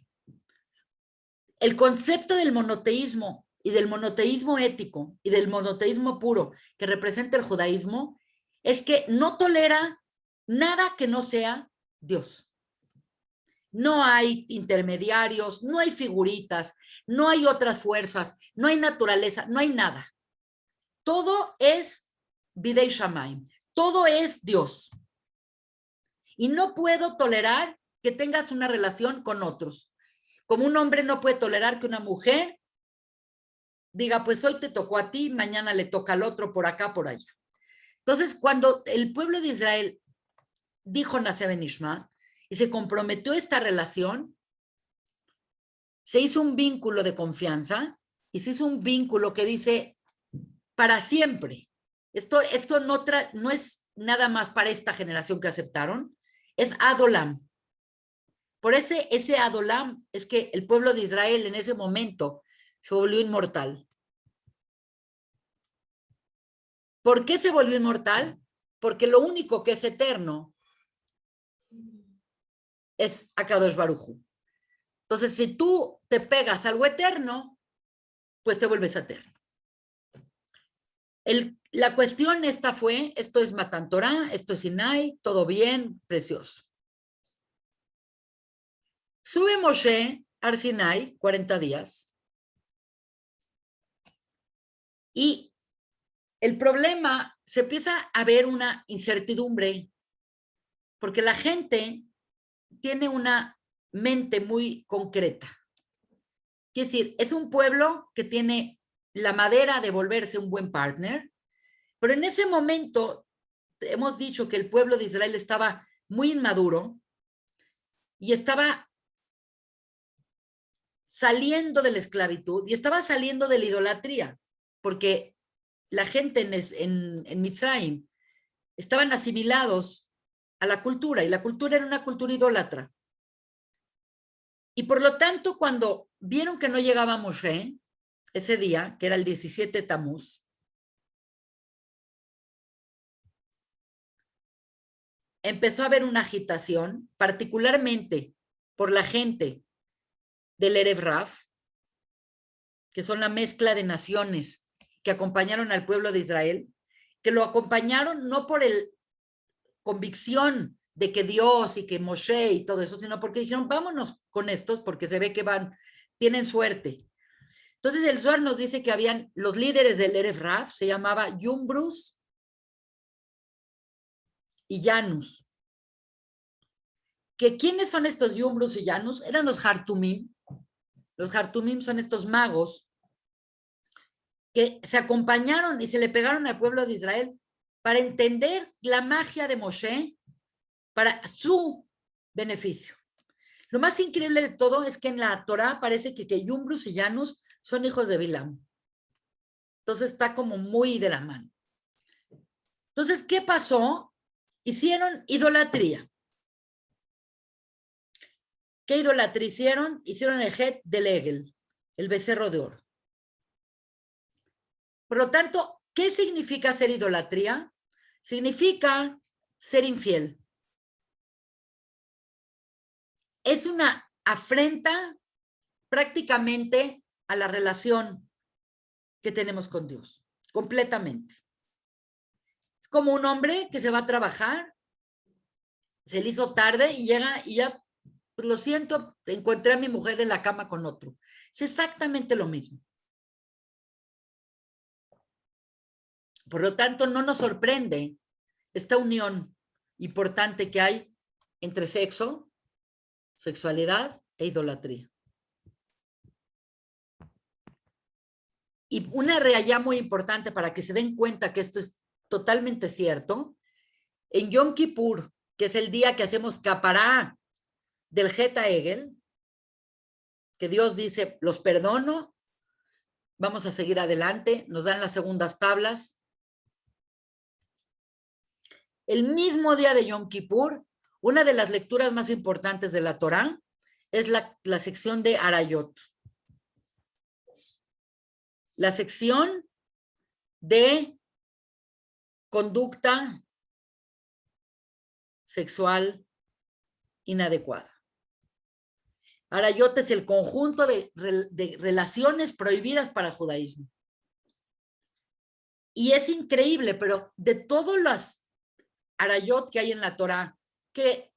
Speaker 1: El concepto del monoteísmo y del monoteísmo ético y del monoteísmo puro que representa el judaísmo es que no tolera nada que no sea Dios. No hay intermediarios, no hay figuritas, no hay otras fuerzas, no hay naturaleza, no hay nada. Todo es Bidei Shamayim, todo es Dios. Y no puedo tolerar que tengas una relación con otros. Como un hombre no puede tolerar que una mujer diga, pues hoy te tocó a ti, mañana le toca al otro, por acá, por allá. Entonces, cuando el pueblo de Israel dijo Naseh ben Ishma y se comprometió a esta relación, se hizo un vínculo de confianza y se hizo un vínculo que dice para siempre. Esto no es nada más para esta generación que aceptaron, es Adolam. Por ese Adolam es que el pueblo de Israel en ese momento se volvió inmortal. ¿Por qué se volvió inmortal? Porque lo único que es eterno es Akadosh Baruj Hu. Entonces, si tú te pegas a algo eterno, pues te vuelves eterno. La cuestión esta fue, esto es Matan Torah, esto es Sinai, todo bien, precioso. Sube Moshe al Sinai, 40 días, y el problema, se empieza a ver una incertidumbre, porque la gente tiene una mente muy concreta. Quiere decir, es un pueblo que tiene la madera de volverse un buen partner, pero en ese momento hemos dicho que el pueblo de Israel estaba muy inmaduro y estaba saliendo de la esclavitud y estaba saliendo de la idolatría, porque la gente en Mitzrayim estaban asimilados a la cultura y la cultura era una cultura idólatra. Y por lo tanto, cuando vieron que no llegaba Moshe ese día, que era el 17 de Tamuz, empezó a haber una agitación, particularmente por la gente del Erev Rav, que son la mezcla de naciones que acompañaron al pueblo de Israel, que lo acompañaron no por el convicción de que Dios y que Moshe y todo eso, sino porque dijeron, vámonos con estos porque se ve que tienen suerte. Entonces el Zohar nos dice que habían los líderes del Erev Rav, se llamaba Yumbrus y Janus. ¿Quiénes son estos Yumbrus y Janus? Eran los Hartumim. Los Hartumim son estos magos que se acompañaron y se le pegaron al pueblo de Israel para entender la magia de Moshe para su beneficio. Lo más increíble de todo es que en la Torah parece que Yumbrus y Janus son hijos de Bilam. Entonces está como muy de la mano. Entonces, ¿qué pasó? Hicieron idolatría. ¿Qué idolatría hicieron? Hicieron el Het del Egel, el becerro de oro. Por lo tanto, ¿qué significa ser idolatría? Significa ser infiel. Es una afrenta prácticamente a la relación que tenemos con Dios, completamente. Es como un hombre que se va a trabajar, se le hizo tarde y llega y ya, pues lo siento, encontré a mi mujer en la cama con otro. Es exactamente lo mismo. Por lo tanto, no nos sorprende esta unión importante que hay entre sexo, sexualidad e idolatría. Y una realidad muy importante para que se den cuenta que esto es totalmente cierto, en Yom Kippur, que es el día que hacemos capará del Jeta Egel, que Dios dice, los perdono, vamos a seguir adelante, nos dan las segundas tablas. El mismo día de Yom Kippur, una de las lecturas más importantes de la Torá es la sección de Arayot. La sección de conducta sexual inadecuada. Arayot es el conjunto de relaciones prohibidas para el judaísmo. Y es increíble, pero de todos los arayot que hay en la Torá, que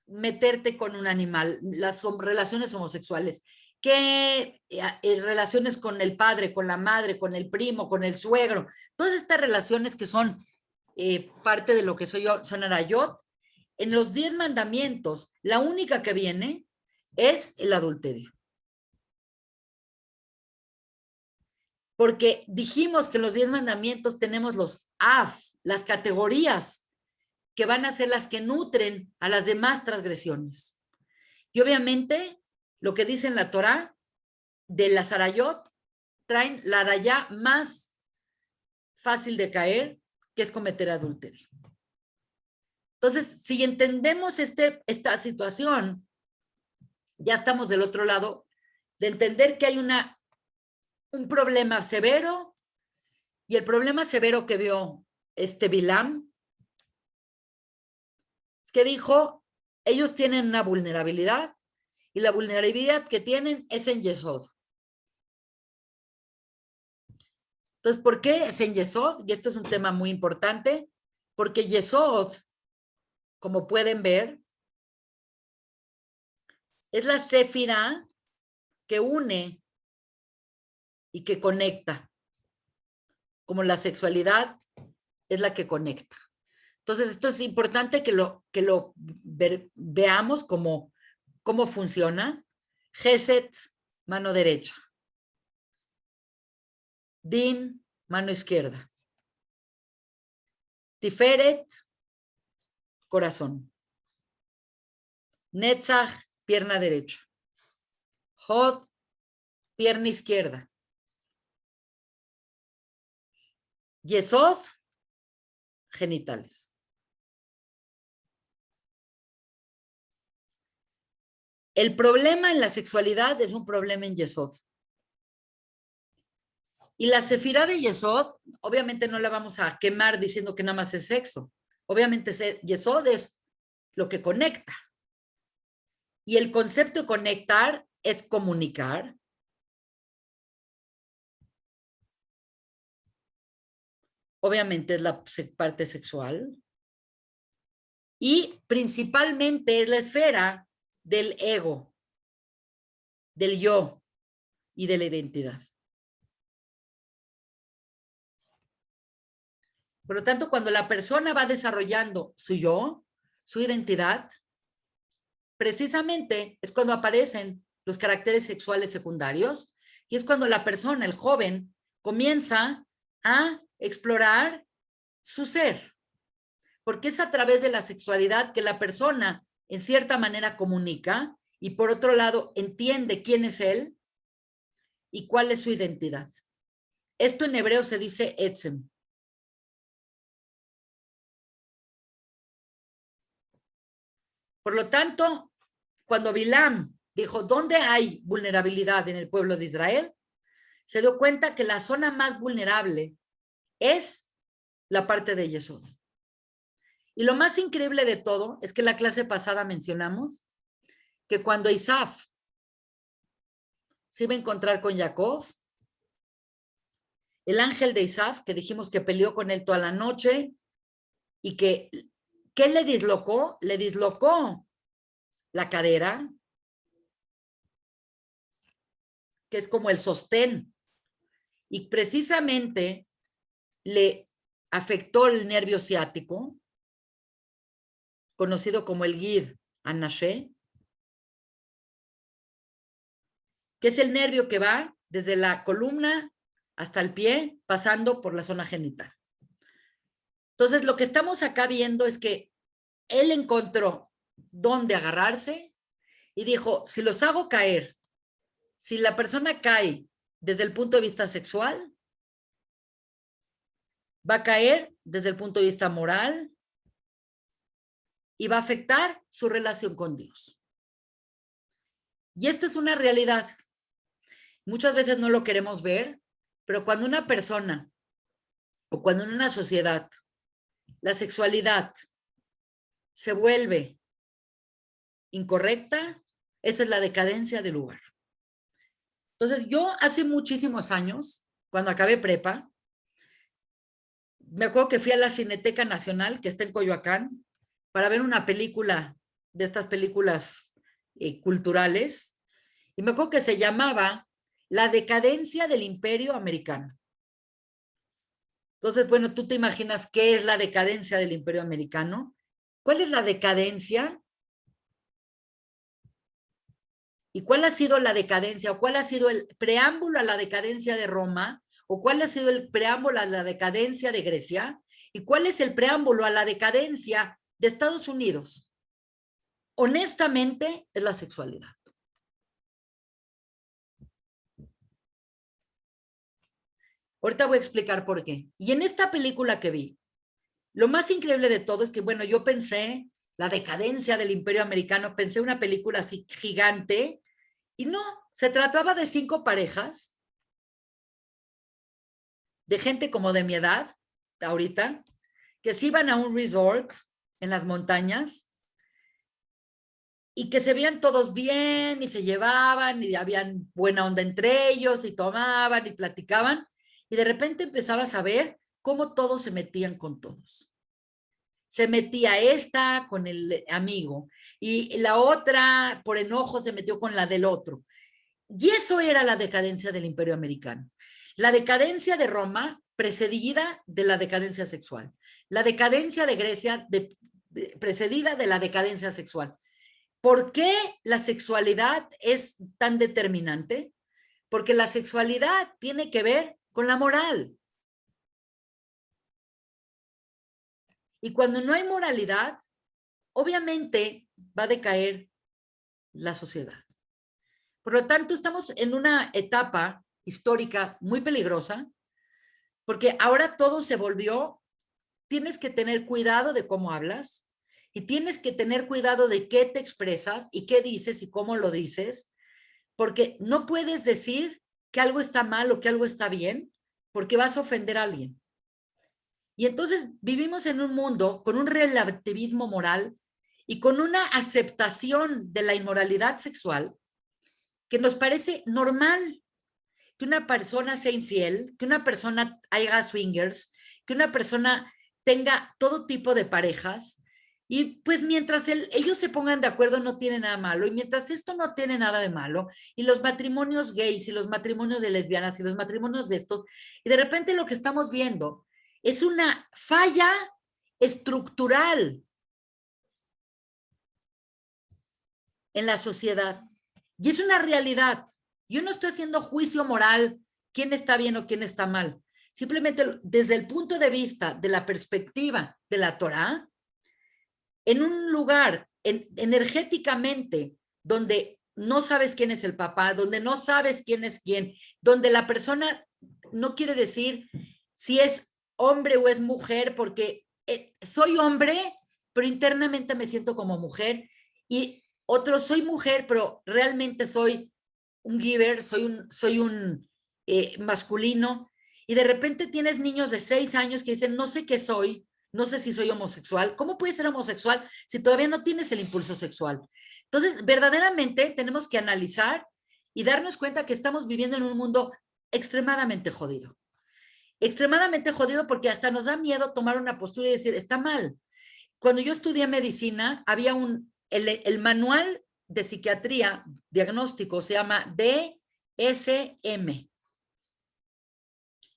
Speaker 1: meterte con un animal, las relaciones homosexuales, que relaciones con el padre, con la madre, con el primo, con el suegro, todas estas relaciones que son parte de lo que soy yo, son arayot. En los 10 mandamientos, la única que viene es el adulterio. Porque dijimos que en los 10 mandamientos tenemos los af, las categorías que van a ser las que nutren a las demás transgresiones. Y obviamente, lo que dice en la Torá, de las arayot, traen la arayá más fácil de caer, que es cometer adulterio. Entonces, si entendemos esta situación, ya estamos del otro lado, de entender que hay un problema severo, y el problema severo que vio Bilam, es que dijo, ellos tienen una vulnerabilidad, y la vulnerabilidad que tienen es en Yesod. Entonces, ¿por qué es en Yesod? Y esto es un tema muy importante, porque Yesod, como pueden ver, es la séfira que une y que conecta, como la sexualidad es la que conecta. Entonces, esto es importante que lo veamos cómo funciona. Geset, mano derecha. Din, mano izquierda. Tiferet, corazón. Netzach, pierna derecha. Hod, pierna izquierda. Yesod, genitales. El problema en la sexualidad es un problema en Yesod. Y la sefirá de Yesod, obviamente no la vamos a quemar diciendo que nada más es sexo. Obviamente Yesod es lo que conecta. Y el concepto de conectar es comunicar. Obviamente es la parte sexual. Y principalmente es la esfera del ego, del yo y de la identidad. Por lo tanto, cuando la persona va desarrollando su yo, su identidad, precisamente es cuando aparecen los caracteres sexuales secundarios y es cuando la persona, el joven, comienza a explorar su ser. Porque es a través de la sexualidad que la persona, en cierta manera, comunica y por otro lado, entiende quién es él y cuál es su identidad. Esto en hebreo se dice etzem. Por lo tanto, cuando Bilam dijo, ¿dónde hay vulnerabilidad en el pueblo de Israel? Se dio cuenta que la zona más vulnerable es la parte de Yesod. Y lo más increíble de todo es que en la clase pasada mencionamos que cuando Isaf se iba a encontrar con Jacob, el ángel de Isaf, que dijimos que peleó con él toda la noche y que ¿qué le dislocó? Le dislocó la cadera, que es como el sostén, y precisamente le afectó el nervio ciático, conocido como el Gid Anashé, que es el nervio que va desde la columna hasta el pie, pasando por la zona genital. Entonces, lo que estamos acá viendo es que él encontró dónde agarrarse y dijo, si los hago caer, si la persona cae desde el punto de vista sexual, va a caer desde el punto de vista moral y va a afectar su relación con Dios. Y esta es una realidad. Muchas veces no lo queremos ver, pero cuando una persona o cuando en una sociedad la sexualidad se vuelve incorrecta, esa es la decadencia del lugar. Entonces, yo hace muchísimos años, cuando acabé prepa, me acuerdo que fui a la Cineteca Nacional, que está en Coyoacán, para ver una película de estas películas culturales, y me acuerdo que se llamaba La decadencia del Imperio Americano. Entonces, bueno, tú te imaginas qué es la decadencia del Imperio Americano. ¿Cuál es la decadencia? ¿Y cuál ha sido la decadencia? ¿O cuál ha sido el preámbulo a la decadencia de Roma? ¿O cuál ha sido el preámbulo a la decadencia de Grecia? ¿Y cuál es el preámbulo a la decadencia de Estados Unidos? Honestamente, es la sexualidad. Ahorita voy a explicar por qué. Y en esta película que vi, lo más increíble de todo es que, bueno, yo pensé la decadencia del Imperio Americano, pensé una película así gigante, y no, se trataba de 5 parejas, de gente como de mi edad, ahorita, que se iban a un resort en las montañas y que se veían todos bien y se llevaban y habían buena onda entre ellos y tomaban y platicaban, y de repente empezabas a ver cómo todos se metían con todos. Se metía esta con el amigo y la otra por enojo se metió con la del otro. Y eso era la decadencia del Imperio Americano. La decadencia de Roma precedida de la decadencia sexual. La decadencia de Grecia precedida de la decadencia sexual. ¿Por qué la sexualidad es tan determinante? Porque la sexualidad tiene que ver con la moral. Y cuando no hay moralidad, obviamente va a decaer la sociedad. Por lo tanto, estamos en una etapa histórica muy peligrosa, porque ahora todo se volvió, tienes que tener cuidado de cómo hablas y tienes que tener cuidado de qué te expresas y qué dices y cómo lo dices, porque no puedes decir que algo está mal o que algo está bien, porque vas a ofender a alguien. Y entonces vivimos en un mundo con un relativismo moral y con una aceptación de la inmoralidad sexual que nos parece normal que una persona sea infiel, que una persona haga swingers, que una persona tenga todo tipo de parejas. Y pues mientras ellos se pongan de acuerdo no tiene nada malo. Y mientras esto no tiene nada de malo, y los matrimonios gays y los matrimonios de lesbianas y los matrimonios de estos, y de repente lo que estamos viendo es una falla estructural en la sociedad. Y es una realidad. Yo no estoy haciendo juicio moral, quién está bien o quién está mal. Simplemente desde el punto de vista de la perspectiva de la Torá, en un lugar energéticamente donde no sabes quién es el papá, donde no sabes quién es quién, donde la persona no quiere decir si es hombre o es mujer, porque soy hombre, pero internamente me siento como mujer, y otro, soy mujer, pero realmente soy un giver, soy un masculino, y de repente tienes niños de 6 años que dicen, no sé qué soy, no sé si soy homosexual. ¿Cómo puedes ser homosexual si todavía no tienes el impulso sexual? Entonces, verdaderamente tenemos que analizar y darnos cuenta que estamos viviendo en un mundo extremadamente jodido. Extremadamente jodido porque hasta nos da miedo tomar una postura y decir, está mal. Cuando yo estudié medicina, había el manual de psiquiatría diagnóstico se llama DSM.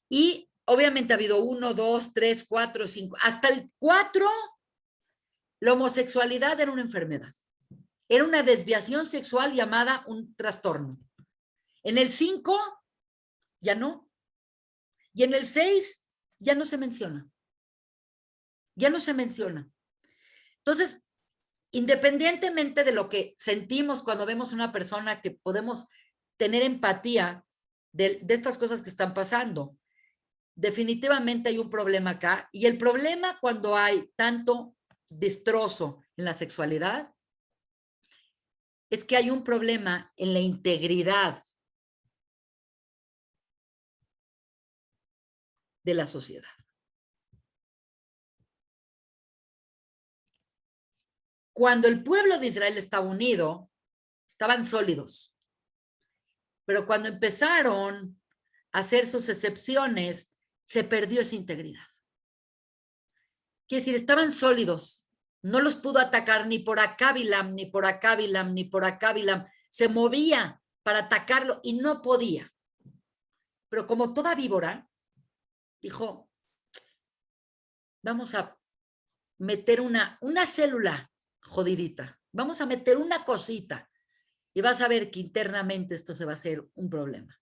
Speaker 1: Y obviamente ha habido 1, 2, 3, 4, 5. Hasta el 4, la homosexualidad era una enfermedad. Era una desviación sexual llamada un trastorno. En el 5, ya no. Y en el 6, ya no se menciona. Ya no se menciona. Entonces, independientemente de lo que sentimos cuando vemos una persona, que podemos tener empatía de estas cosas que están pasando, definitivamente hay un problema acá. Y el problema cuando hay tanto destrozo en la sexualidad es que hay un problema en la integridad de la sociedad. Cuando el pueblo de Israel estaba unido, estaban sólidos. Pero cuando empezaron a hacer sus excepciones, se perdió esa integridad. Quiere decir, estaban sólidos. No los pudo atacar ni por acá Bilam, ni por acá Bilam, ni por acá Bilam. Se movía para atacarlo y no podía. Pero como toda víbora, dijo, vamos a meter una célula jodidita. Vamos a meter una cosita. Y vas a ver que internamente esto se va a hacer un problema.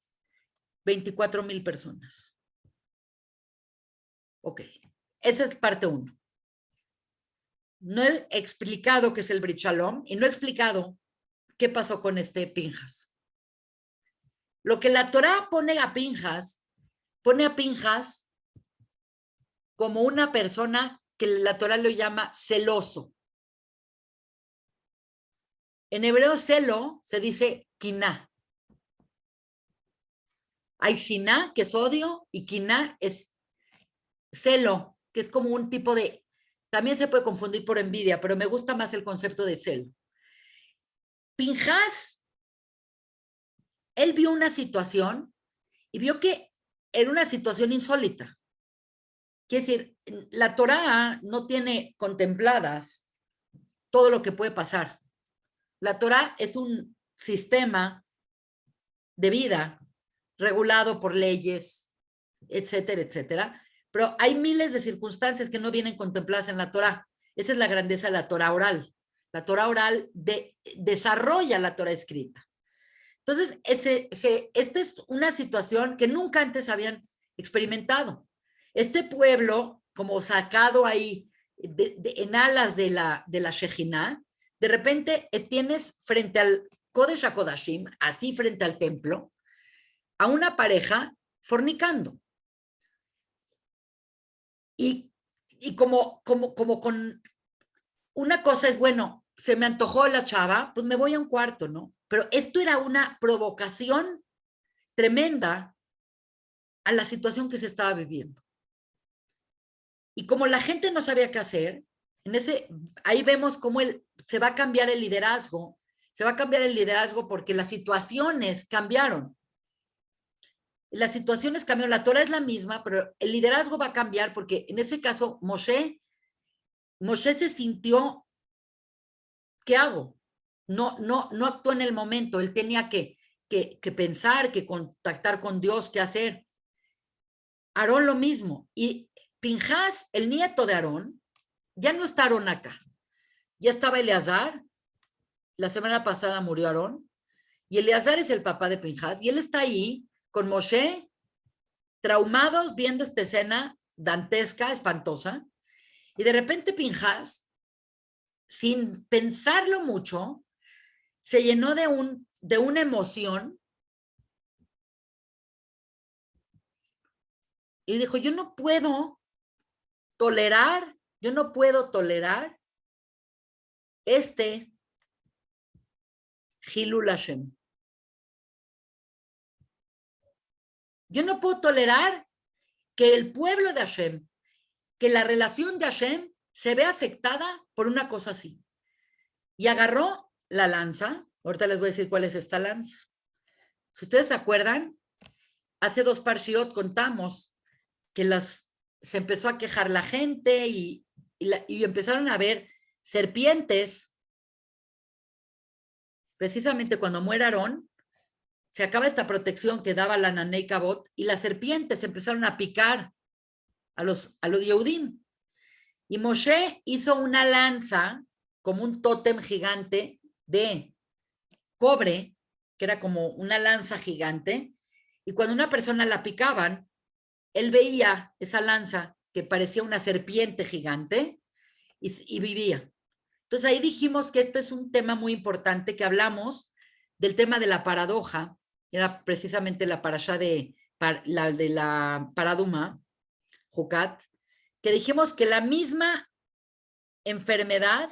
Speaker 1: 24,000 personas. Ok. Esa es parte 1. No he explicado qué es el Brit Shalom y no he explicado qué pasó con este Pinjas. Lo que la Torá pone a Pinjas como una persona que la Torá lo llama celoso. En hebreo celo se dice quiná. Hay siná, que es odio, y quiná es celo, que es como un tipo de... También se puede confundir por envidia, pero me gusta más el concepto de celo. Pinjas, él vio una situación y vio que era una situación insólita. Quiere decir, la Torá no tiene contempladas todo lo que puede pasar. La Torá es un sistema de vida regulado por leyes, etcétera, etcétera. Pero hay miles de circunstancias que no vienen contempladas en la Torá. Esa es la grandeza de la Torá oral. La Torá oral desarrolla la Torá escrita. Entonces, esta es una situación que nunca antes habían experimentado. Este pueblo, como sacado ahí en alas de la Shejinah, de repente tienes frente al Kodesh HaKodashim, así frente al templo, a una pareja fornicando. Y como con una cosa es, bueno, se me antojó la chava, pues me voy a un cuarto, ¿no? Pero esto era una provocación tremenda a la situación que se estaba viviendo. Y como la gente no sabía qué hacer, ahí vemos cómo se va a cambiar el liderazgo. Se va a cambiar el liderazgo porque las situaciones cambiaron. Las situaciones cambiaron. La Torah es la misma, pero el liderazgo va a cambiar porque en ese caso Moshe se sintió, ¿qué hago? No actuó en el momento. Él tenía que pensar, que contactar con Dios, qué hacer. Aarón lo mismo. Y Pinjas, el nieto de Aarón, ya no está Aarón acá. Ya estaba Eleazar. La semana pasada murió Aarón. Y Eleazar es el papá de Pinjas. Y él está ahí con Moshe, traumados, viendo esta escena dantesca, espantosa. Y de repente Pinjas, sin pensarlo mucho, se llenó de una emoción y dijo, yo no puedo tolerar este Hilul Hashem. Yo no puedo tolerar que el pueblo de Hashem, que la relación de Hashem se vea afectada por una cosa así. Y agarró la lanza. Ahorita les voy a decir cuál es esta lanza. Si ustedes se acuerdan, hace 2 parshiot contamos que se empezó a quejar la gente y empezaron a ver serpientes. Precisamente cuando muere Aarón, se acaba esta protección que daba la Nanei Kabot y las serpientes empezaron a picar a los Yehudim. Y Moshe hizo una lanza como un tótem gigante de cobre, que era como una lanza gigante, y cuando una persona la picaban, él veía esa lanza que parecía una serpiente gigante y vivía. Entonces ahí dijimos que esto es un tema muy importante, que hablamos del tema de la paradoja, era precisamente la parashá de la Paraduma, Jucat, que dijimos que la misma enfermedad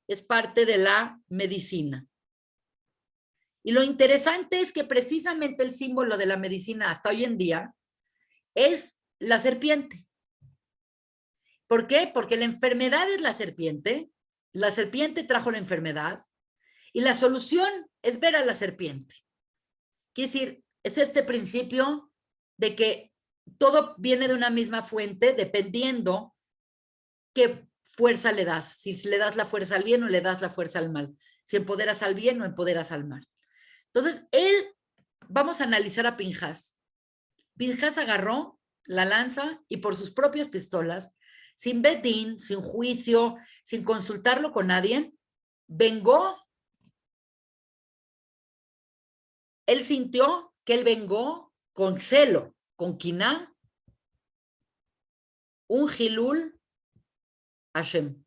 Speaker 1: es parte de la medicina. Y lo interesante es que precisamente el símbolo de la medicina hasta hoy en día es la serpiente. ¿Por qué? Porque la enfermedad es la serpiente, La serpiente trajo la enfermedad y la solución es ver a la serpiente. Quiere decir, es este principio de que todo viene de una misma fuente dependiendo qué fuerza le das. Si le das la fuerza al bien o le das la fuerza al mal. Si empoderas al bien o empoderas al mal. Entonces, vamos a analizar a Pinjas. Pinjas agarró la lanza y por sus propias pistolas, sin bedín, sin juicio, sin consultarlo con nadie, vengó. Él sintió que él vengó con celo, con quiná, un Hilul Hashem.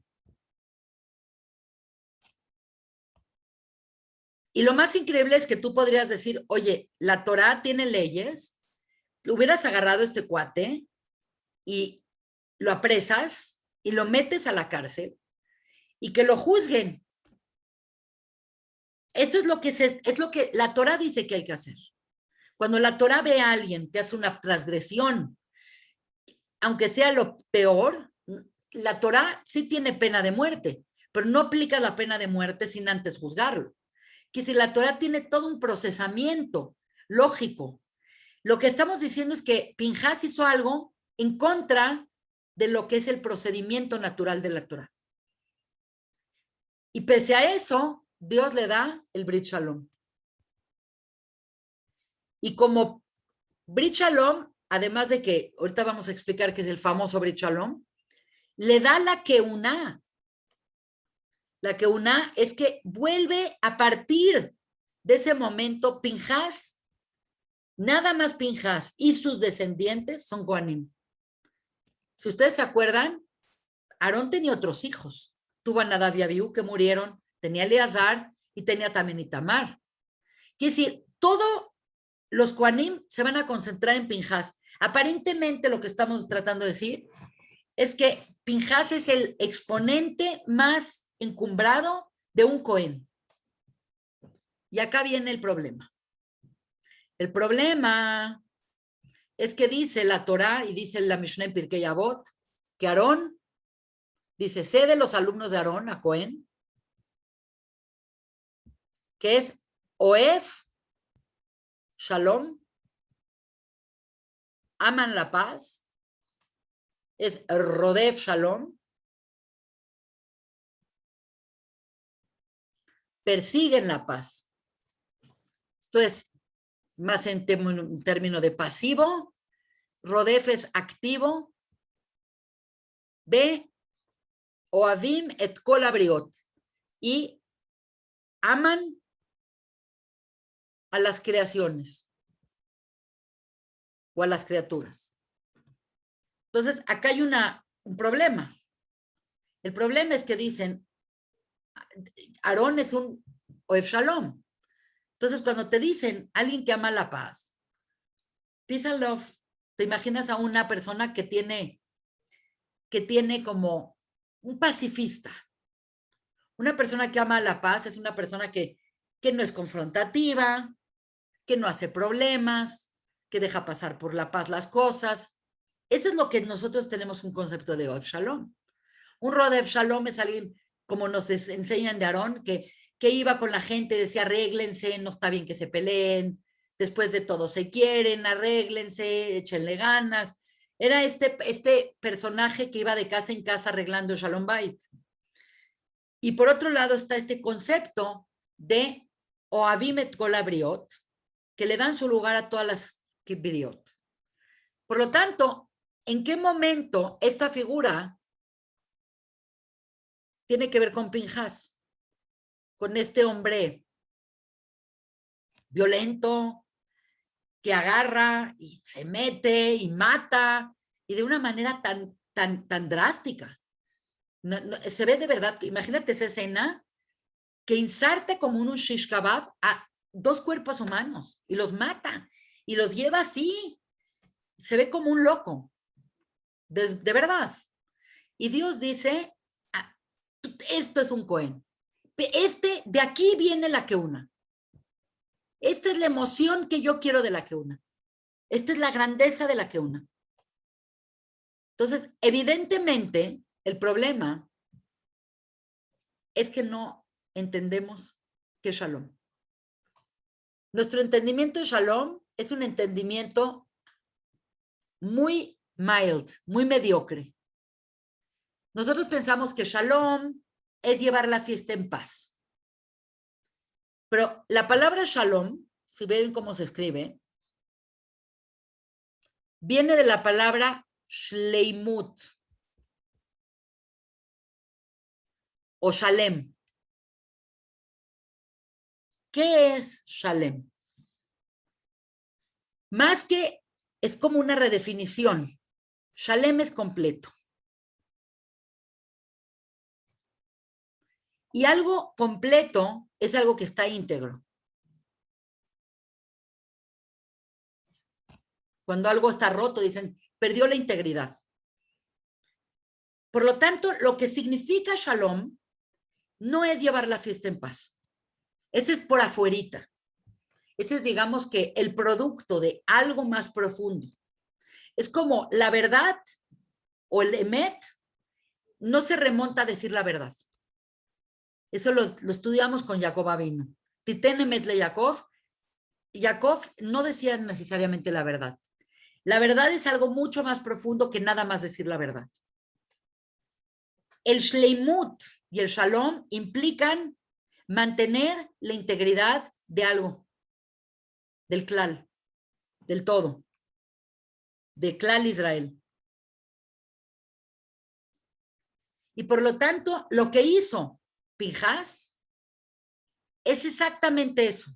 Speaker 1: Y lo más increíble es que tú podrías decir, oye, la Torá tiene leyes, hubieras agarrado a este cuate y lo apresas y lo metes a la cárcel y que lo juzguen. Eso es lo que la Torá dice que hay que hacer. Cuando la Torá ve a alguien que hace una transgresión, aunque sea lo peor, la Torá sí tiene pena de muerte, pero no aplica la pena de muerte sin antes juzgarlo. Que si la Torá tiene todo un procesamiento lógico, lo que estamos diciendo es que Pinjas hizo algo en contra de lo que es el procedimiento natural de la Torá. Y pese a eso, Dios le da el Brit Shalom. Y como Brit Shalom, además de que ahorita vamos a explicar que es el famoso Brit Shalom, le da la Keuná. La Keuná es que vuelve a partir de ese momento Pinjas, nada más Pinjas y sus descendientes son Kohanim. Si ustedes se acuerdan, Aarón tenía otros hijos. Tuvo a Nadab y Abiú que murieron, tenía a Eleazar y tenía también a Itamar. Quiere decir, todos los Kohanim se van a concentrar en Pinjas. Aparentemente lo que estamos tratando de decir es que Pinjas es el exponente más encumbrado de un Cohen. Y acá viene el problema. El problema es que dice la Torá y dice la Mishnah en Pirkei Avot que Aarón, dice, sé de los alumnos de Aarón, a Cohen, que es Oef, Shalom, aman la paz, es Rodef Shalom, persiguen la paz. Esto es más en término de pasivo, Rodef es activo, B, Oavim et kol abriot, y aman a las creaciones o a las criaturas. Entonces, acá hay un problema. El problema es que dicen, Aarón es un Oef Shalom. Entonces, cuando te dicen alguien que ama la paz, peace and love, te imaginas a una persona que tiene como un pacifista. Una persona que ama la paz es una persona que no es confrontativa, que no hace problemas, que deja pasar por la paz las cosas. Eso es lo que nosotros tenemos un concepto de Oef Shalom. Un Rodef Shalom es alguien, como nos enseñan de Aarón, que iba con la gente y decía, arréglense, no está bien que se peleen, después de todo se quieren, arréglense, échenle ganas. Era este personaje que iba de casa en casa arreglando Shalom Bait. Y por otro lado está este concepto de Oavim et kol abriot, que le dan su lugar a todas las kibriot. Por lo tanto, ¿en qué momento esta figura tiene que ver con Pinjas? Con este hombre violento que agarra y se mete y mata y de una manera tan drástica. Se ve de verdad, imagínate esa escena que inserte como un shish kebab a 2 cuerpos humanos y los mata y los lleva así. Se ve como un loco, de verdad. Y Dios dice, esto es un Cohen. De aquí viene la Keuna. Esta es la emoción que yo quiero de la Keuna. Esta es la grandeza de la Keuna. Entonces, evidentemente, el problema es que no entendemos qué es shalom. Nuestro entendimiento de shalom es un entendimiento muy mild, muy mediocre. Nosotros pensamos que shalom es llevar la fiesta en paz. Pero la palabra shalom, si ven cómo se escribe, viene de la palabra shleimut o shalem. ¿Qué es shalem? Más que es como una redefinición. Shalem es completo. Y algo completo es algo que está íntegro. Cuando algo está roto, dicen, perdió la integridad. Por lo tanto, lo que significa shalom no es llevar la fiesta en paz. Ese es por afuerita. Ese es, digamos, que el producto de algo más profundo. Es como la verdad o el emet no se remonta a decir la verdad. Eso lo estudiamos con Jacob Avinu. Titen emet le Jacob. Jacob no decía necesariamente la verdad. La verdad es algo mucho más profundo que nada más decir la verdad. El shleimut y el shalom implican mantener la integridad de algo, del klal, del todo, de klal Israel. Y por lo tanto, lo que hizo Pinhas es exactamente eso.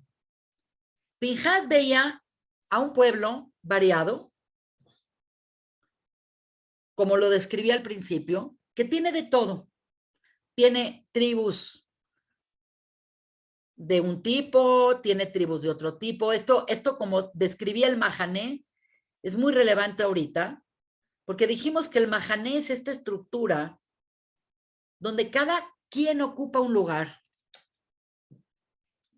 Speaker 1: Pinhas veía a un pueblo variado, como lo describí al principio, que tiene de todo. Tiene tribus de un tipo, tiene tribus de otro tipo. Esto como describí el Mahané, es muy relevante ahorita, porque dijimos que el Mahané es esta estructura donde cada quien ocupa un lugar.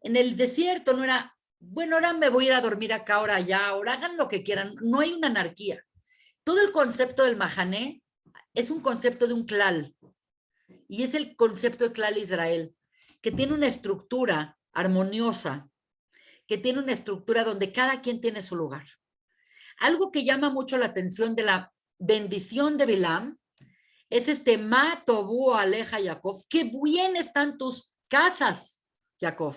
Speaker 1: En el desierto no era, bueno, ahora me voy a ir a dormir acá, ahora allá, ahora hagan lo que quieran. No hay una anarquía. Todo el concepto del Mahané es un concepto de un klal, y es el concepto de klal Israel, que tiene una estructura armoniosa, que tiene una estructura donde cada quien tiene su lugar. Algo que llama mucho la atención de la bendición de Bilam es este Ma Tobu Aleja Jacob. Qué bien están tus casas, Jacob.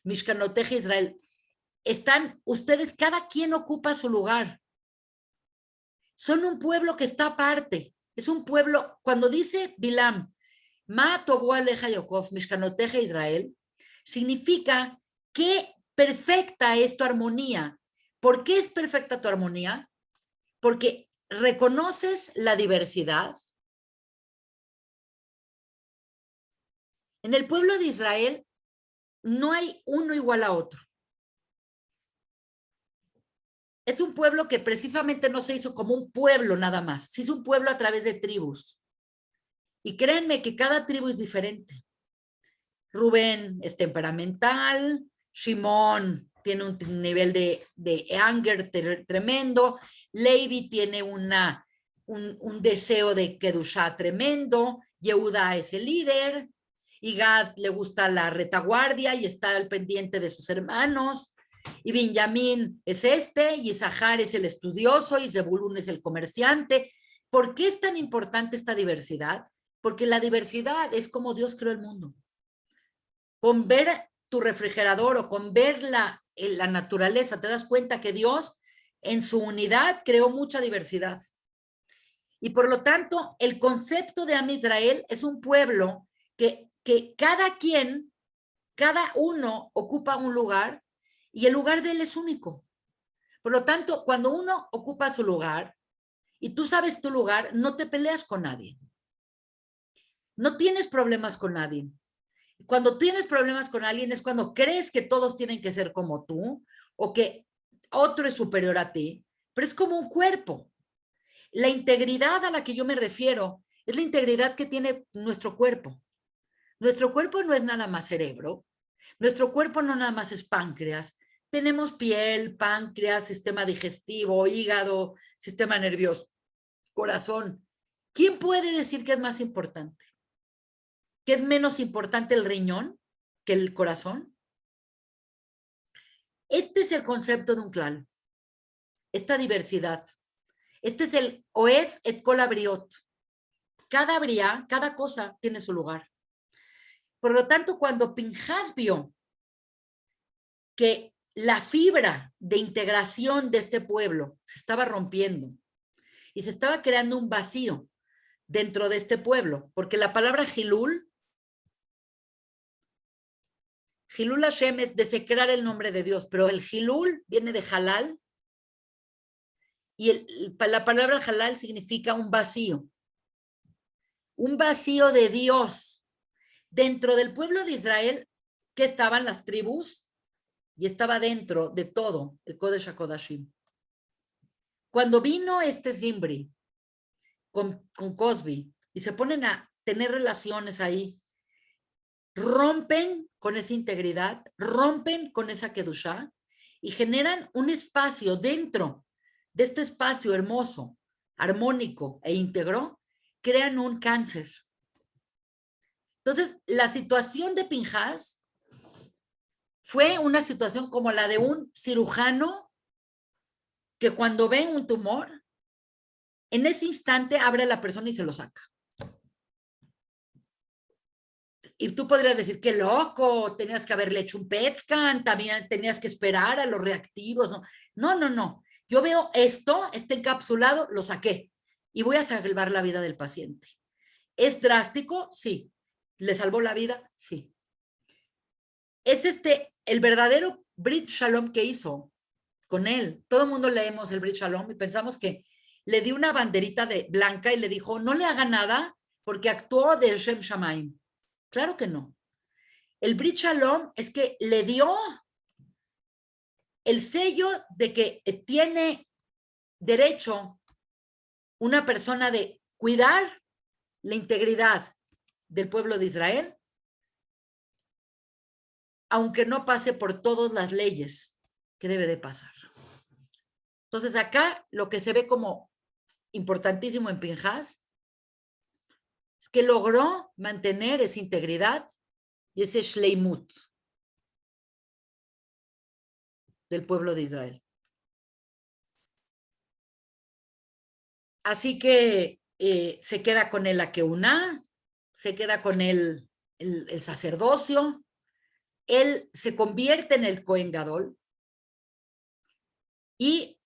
Speaker 1: Mishkanoteja Israel. Están ustedes, cada quien ocupa su lugar. Son un pueblo que está aparte. Es un pueblo, cuando dice Bilam, Ma Tobu Aleja Jacob, Mishkanoteja Israel, significa que perfecta es tu armonía. ¿Por qué es perfecta tu armonía? Porque reconoces la diversidad. En el pueblo de Israel no hay uno igual a otro. Es un pueblo que precisamente no se hizo como un pueblo nada más, se hizo un pueblo a través de tribus. Y créanme que cada tribu es diferente. Rubén es temperamental, Shimón tiene un nivel de anger tremendo, Levi tiene un deseo de Kedushá tremendo, Yehuda es el líder, y Gad le gusta la retaguardia y está al pendiente de sus hermanos, y Benjamín es y Isahar es el estudioso, y Zebulún es el comerciante. ¿Por qué es tan importante esta diversidad? Porque la diversidad es como Dios creó el mundo. Con ver tu refrigerador o con ver la naturaleza, te das cuenta que Dios en su unidad creó mucha diversidad. Y por lo tanto, el concepto de Am Israel es un pueblo que cada quien, cada uno ocupa un lugar y el lugar de él es único. Por lo tanto, cuando uno ocupa su lugar y tú sabes tu lugar, no te peleas con nadie. No tienes problemas con nadie. Cuando tienes problemas con alguien es cuando crees que todos tienen que ser como tú o que otro es superior a ti, pero es como un cuerpo. La integridad a la que yo me refiero es la integridad que tiene nuestro cuerpo. Nuestro cuerpo no es nada más cerebro, nuestro cuerpo no nada más es páncreas. Tenemos piel, páncreas, sistema digestivo, hígado, sistema nervioso, corazón. ¿Quién puede decir que es más importante? que es menos importante el riñón que el corazón. Este es el concepto de un klal, esta diversidad. Este es el oez et kol habriot. Cada bria, cada cosa tiene su lugar. Por lo tanto, cuando Pinhas vio que la fibra de integración de este pueblo se estaba rompiendo y se estaba creando un vacío dentro de este pueblo, porque la palabra Hilul Hashem es desecrar el nombre de Dios, pero el Hilul viene de halal y la palabra halal significa un vacío de Dios. Dentro del pueblo de Israel, que estaban las tribus, y estaba dentro de todo el Kodesh HaKodashim. Cuando vino este Zimbri con Cosby y se ponen a tener relaciones ahí, rompen con esa integridad, rompen con esa Kedushá y generan un espacio dentro de este espacio hermoso, armónico e íntegro, crean un cáncer. Entonces, la situación de Pinhas fue una situación como la de un cirujano que cuando ve un tumor, en ese instante abre a la persona y se lo saca. Y tú podrías decir, qué loco, tenías que haberle hecho un PET scan, también tenías que esperar a los reactivos. No. Yo veo esto, este encapsulado, lo saqué y voy a salvar la vida del paciente. ¿Es drástico? Sí. ¿Le salvó la vida? Sí. Es el verdadero Brit Shalom que hizo con él. Todo el mundo leemos el Brit Shalom y pensamos que le dio una banderita de blanca y le dijo, no le haga nada porque actuó de Shem Shamaim. Claro que no. El Brit Shalom es que le dio el sello de que tiene derecho una persona de cuidar la integridad del pueblo de Israel, aunque no pase por todas las leyes que debe de pasar. Entonces acá lo que se ve como importantísimo en Pinhas es que logró mantener esa integridad y ese shleimut del pueblo de Israel. Así que se queda con el Akeuná, se queda con el sacerdocio, él se convierte en el Cohen Gadol y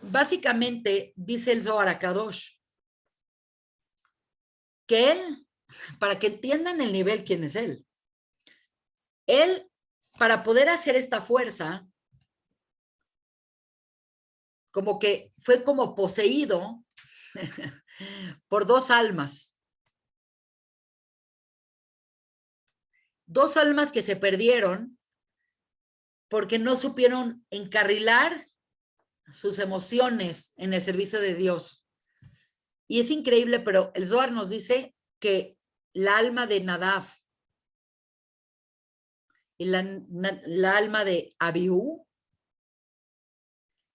Speaker 1: básicamente dice el Zohar HaKadosh que él, para que entiendan el nivel quién es él, para poder hacer esta fuerza, como que fue como poseído por dos almas que se perdieron porque no supieron encarrilar sus emociones en el servicio de Dios. Y es increíble, pero el Zohar nos dice que la alma de Nadav y la alma de Abiú,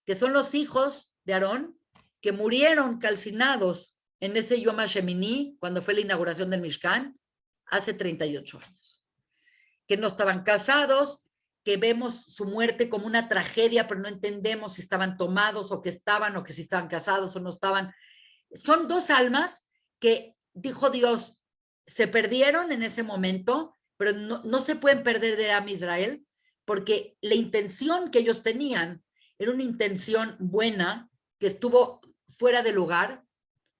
Speaker 1: que son los hijos de Aarón, que murieron calcinados en ese Yom HaShemini, cuando fue la inauguración del Mishkan, hace 38 años. Que no estaban casados, que vemos su muerte como una tragedia, pero no entendemos si estaban tomados o que si estaban casados o no estaban. Son dos almas que, dijo Dios, se perdieron en ese momento, pero no se pueden perder de Am Israel, porque la intención que ellos tenían era una intención buena, que estuvo fuera de lugar,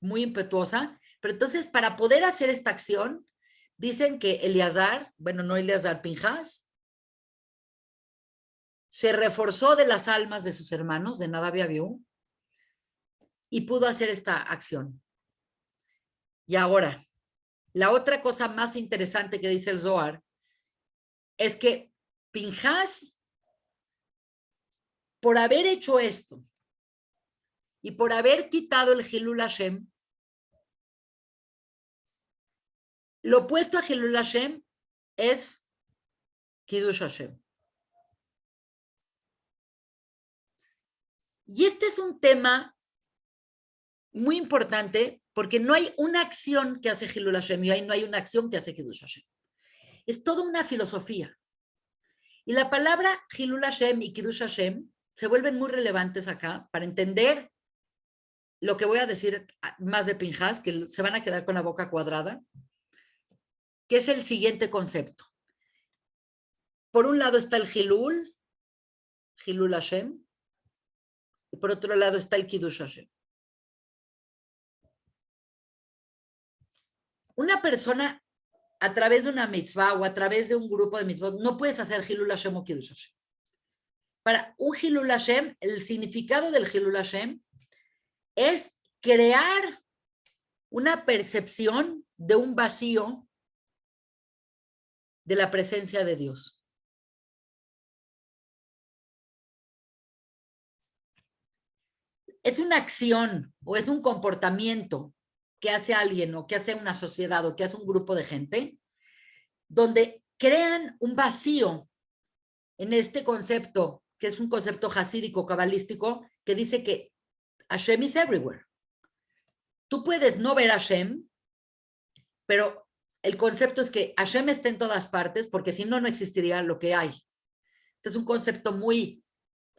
Speaker 1: muy impetuosa, pero entonces para poder hacer esta acción, dicen que Eleazar, bueno, no Eleazar, Pinhas, se reforzó de las almas de sus hermanos, de Nadab y Abiú, y pudo hacer esta acción. Y ahora, la otra cosa más interesante que dice el Zohar es que Pinhas, por haber hecho esto y por haber quitado el Hilul Hashem, lo opuesto a Hilul Hashem es Kiddush Hashem. Y este es un tema muy importante porque no hay una acción que hace Hilul Hashem y no hay una acción que hace Kiddush Hashem. Es toda una filosofía. Y la palabra Hilul Hashem y Kiddush Hashem se vuelven muy relevantes acá para entender lo que voy a decir más de Pinhas, que se van a quedar con la boca cuadrada, que es el siguiente concepto. Por un lado está el Hilul Hashem, y por otro lado está el Kiddush Hashem. Una persona, a través de una mitzvah o a través de un grupo de mitzvot, no puedes hacer Hilul Hashem o Kiddush Hashem. Para un Hilul Hashem, el significado del Hilul Hashem es crear una percepción de un vacío de la presencia de Dios. Es una acción o es un comportamiento que hace alguien o que hace una sociedad o que hace un grupo de gente donde crean un vacío en este concepto, que es un concepto hasídico, cabalístico, que dice que Hashem is everywhere. Tú puedes no ver a Hashem, pero el concepto es que Hashem está en todas partes, porque si no, no existiría lo que hay. Este es un concepto muy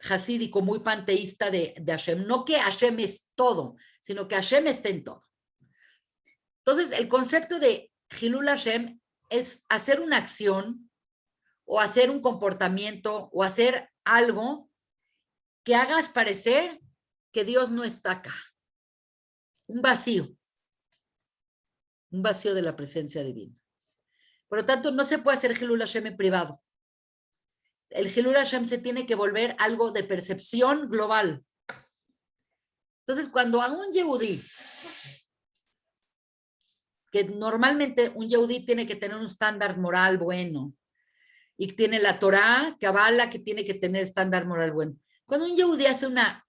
Speaker 1: hasídico, muy panteísta de Hashem. No que Hashem es todo, sino que Hashem está en todo. Entonces, el concepto de Hilul Hashem es hacer una acción o hacer un comportamiento o hacer algo que hagas parecer que Dios no está acá. Un vacío de la presencia divina. Por lo tanto, no se puede hacer Hilul Hashem en privado. El Hilul Hashem se tiene que volver algo de percepción global. Entonces, cuando a un yehudí, que normalmente un yehudí tiene que tener un estándar moral bueno, y tiene la Torá, que avala que tiene que tener estándar moral bueno. Cuando un yehudí hace una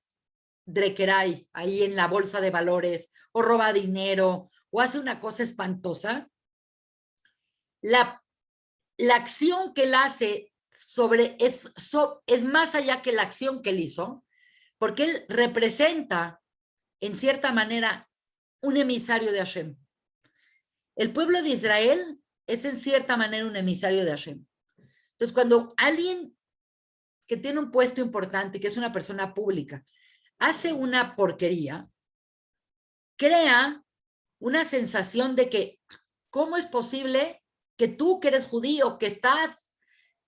Speaker 1: drekerai ahí en la bolsa de valores, o roba dinero, o hace una cosa espantosa, la acción que él hace es más allá que la acción que él hizo, porque él representa, en cierta manera, un emisario de Hashem. El pueblo de Israel es, en cierta manera, un emisario de Hashem. Entonces, cuando alguien que tiene un puesto importante, que es una persona pública, hace una porquería, crea una sensación de que, ¿cómo es posible que tú, que eres judío, que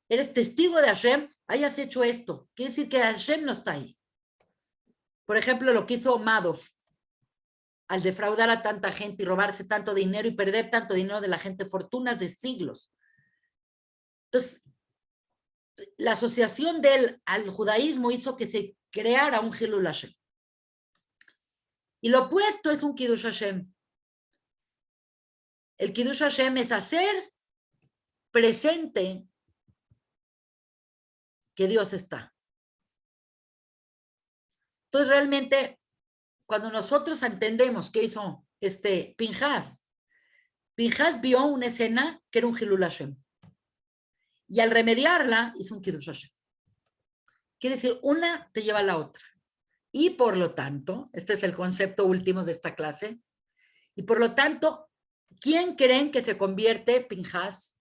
Speaker 1: eres testigo de Hashem, hayas hecho esto? Quiere decir que Hashem no está ahí. Por ejemplo, lo que hizo Madoff al defraudar a tanta gente y robarse tanto dinero y perder tanto dinero de la gente, fortunas de siglos. Entonces, la asociación de él al judaísmo hizo que se creara un Hilul Hashem. Y lo opuesto es un Kiddush Hashem. El Kiddush Hashem es hacer presente que Dios está. Entonces, realmente, cuando nosotros entendemos qué hizo Pinhas vio una escena que era un Hilul Hashem. Y al remediarla, hizo un Kiddush Hashem. Quiere decir, una te lleva a la otra. Y por lo tanto, este es el concepto último de esta clase, y por lo tanto, ¿quién creen que se convierte Pinhas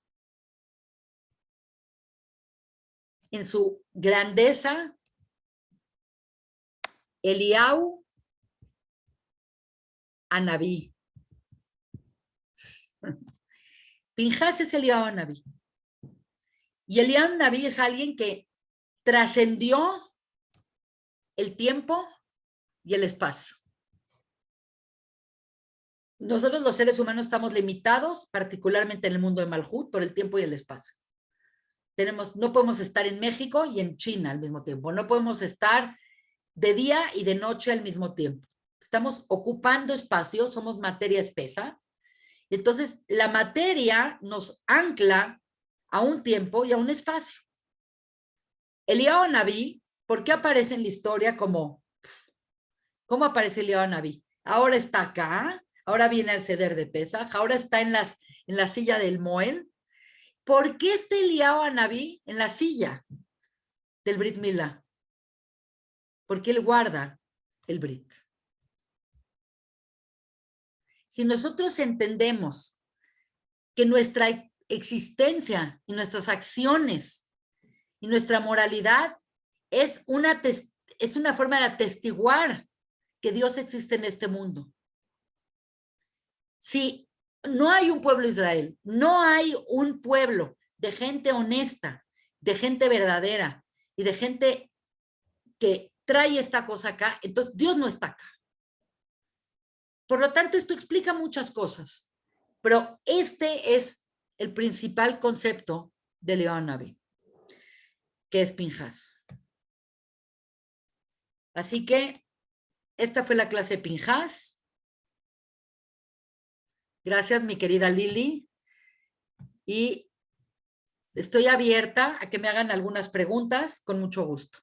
Speaker 1: en su grandeza? Eliyahu Anabí. Pinhas es Eliyahu Anabí. Y Eliyahu Anabí es alguien que trascendió el tiempo y el espacio. Nosotros los seres humanos estamos limitados, particularmente en el mundo de Malhut, por el tiempo y el espacio. No podemos estar en México y en China al mismo tiempo. No podemos estar de día y de noche al mismo tiempo. Estamos ocupando espacio, somos materia espesa. Entonces, la materia nos ancla a un tiempo y a un espacio. Eliyahu Anabí, ¿por qué aparece en la historia como? ¿Cómo aparece Eliyahu Anabí? Ahora está acá, ahora viene al ceder de Pesaj, ahora está en la silla del Moel. ¿Por qué está Eliyahu Anabí en la silla del Brit Milá? Porque él guarda el Brit. Si nosotros entendemos que nuestra existencia y nuestras acciones y nuestra moralidad es una forma de atestiguar que Dios existe en este mundo. Si no hay un pueblo Israel, no hay un pueblo de gente honesta, de gente verdadera y de gente que trae esta cosa acá, entonces Dios no está acá. Por lo tanto, esto explica muchas cosas, pero este es el principal concepto de Eliyahu Naví, que es Pinjas. Así que esta fue la clase Pinjas. Gracias, mi querida Lili. Y estoy abierta a que me hagan algunas preguntas con mucho gusto.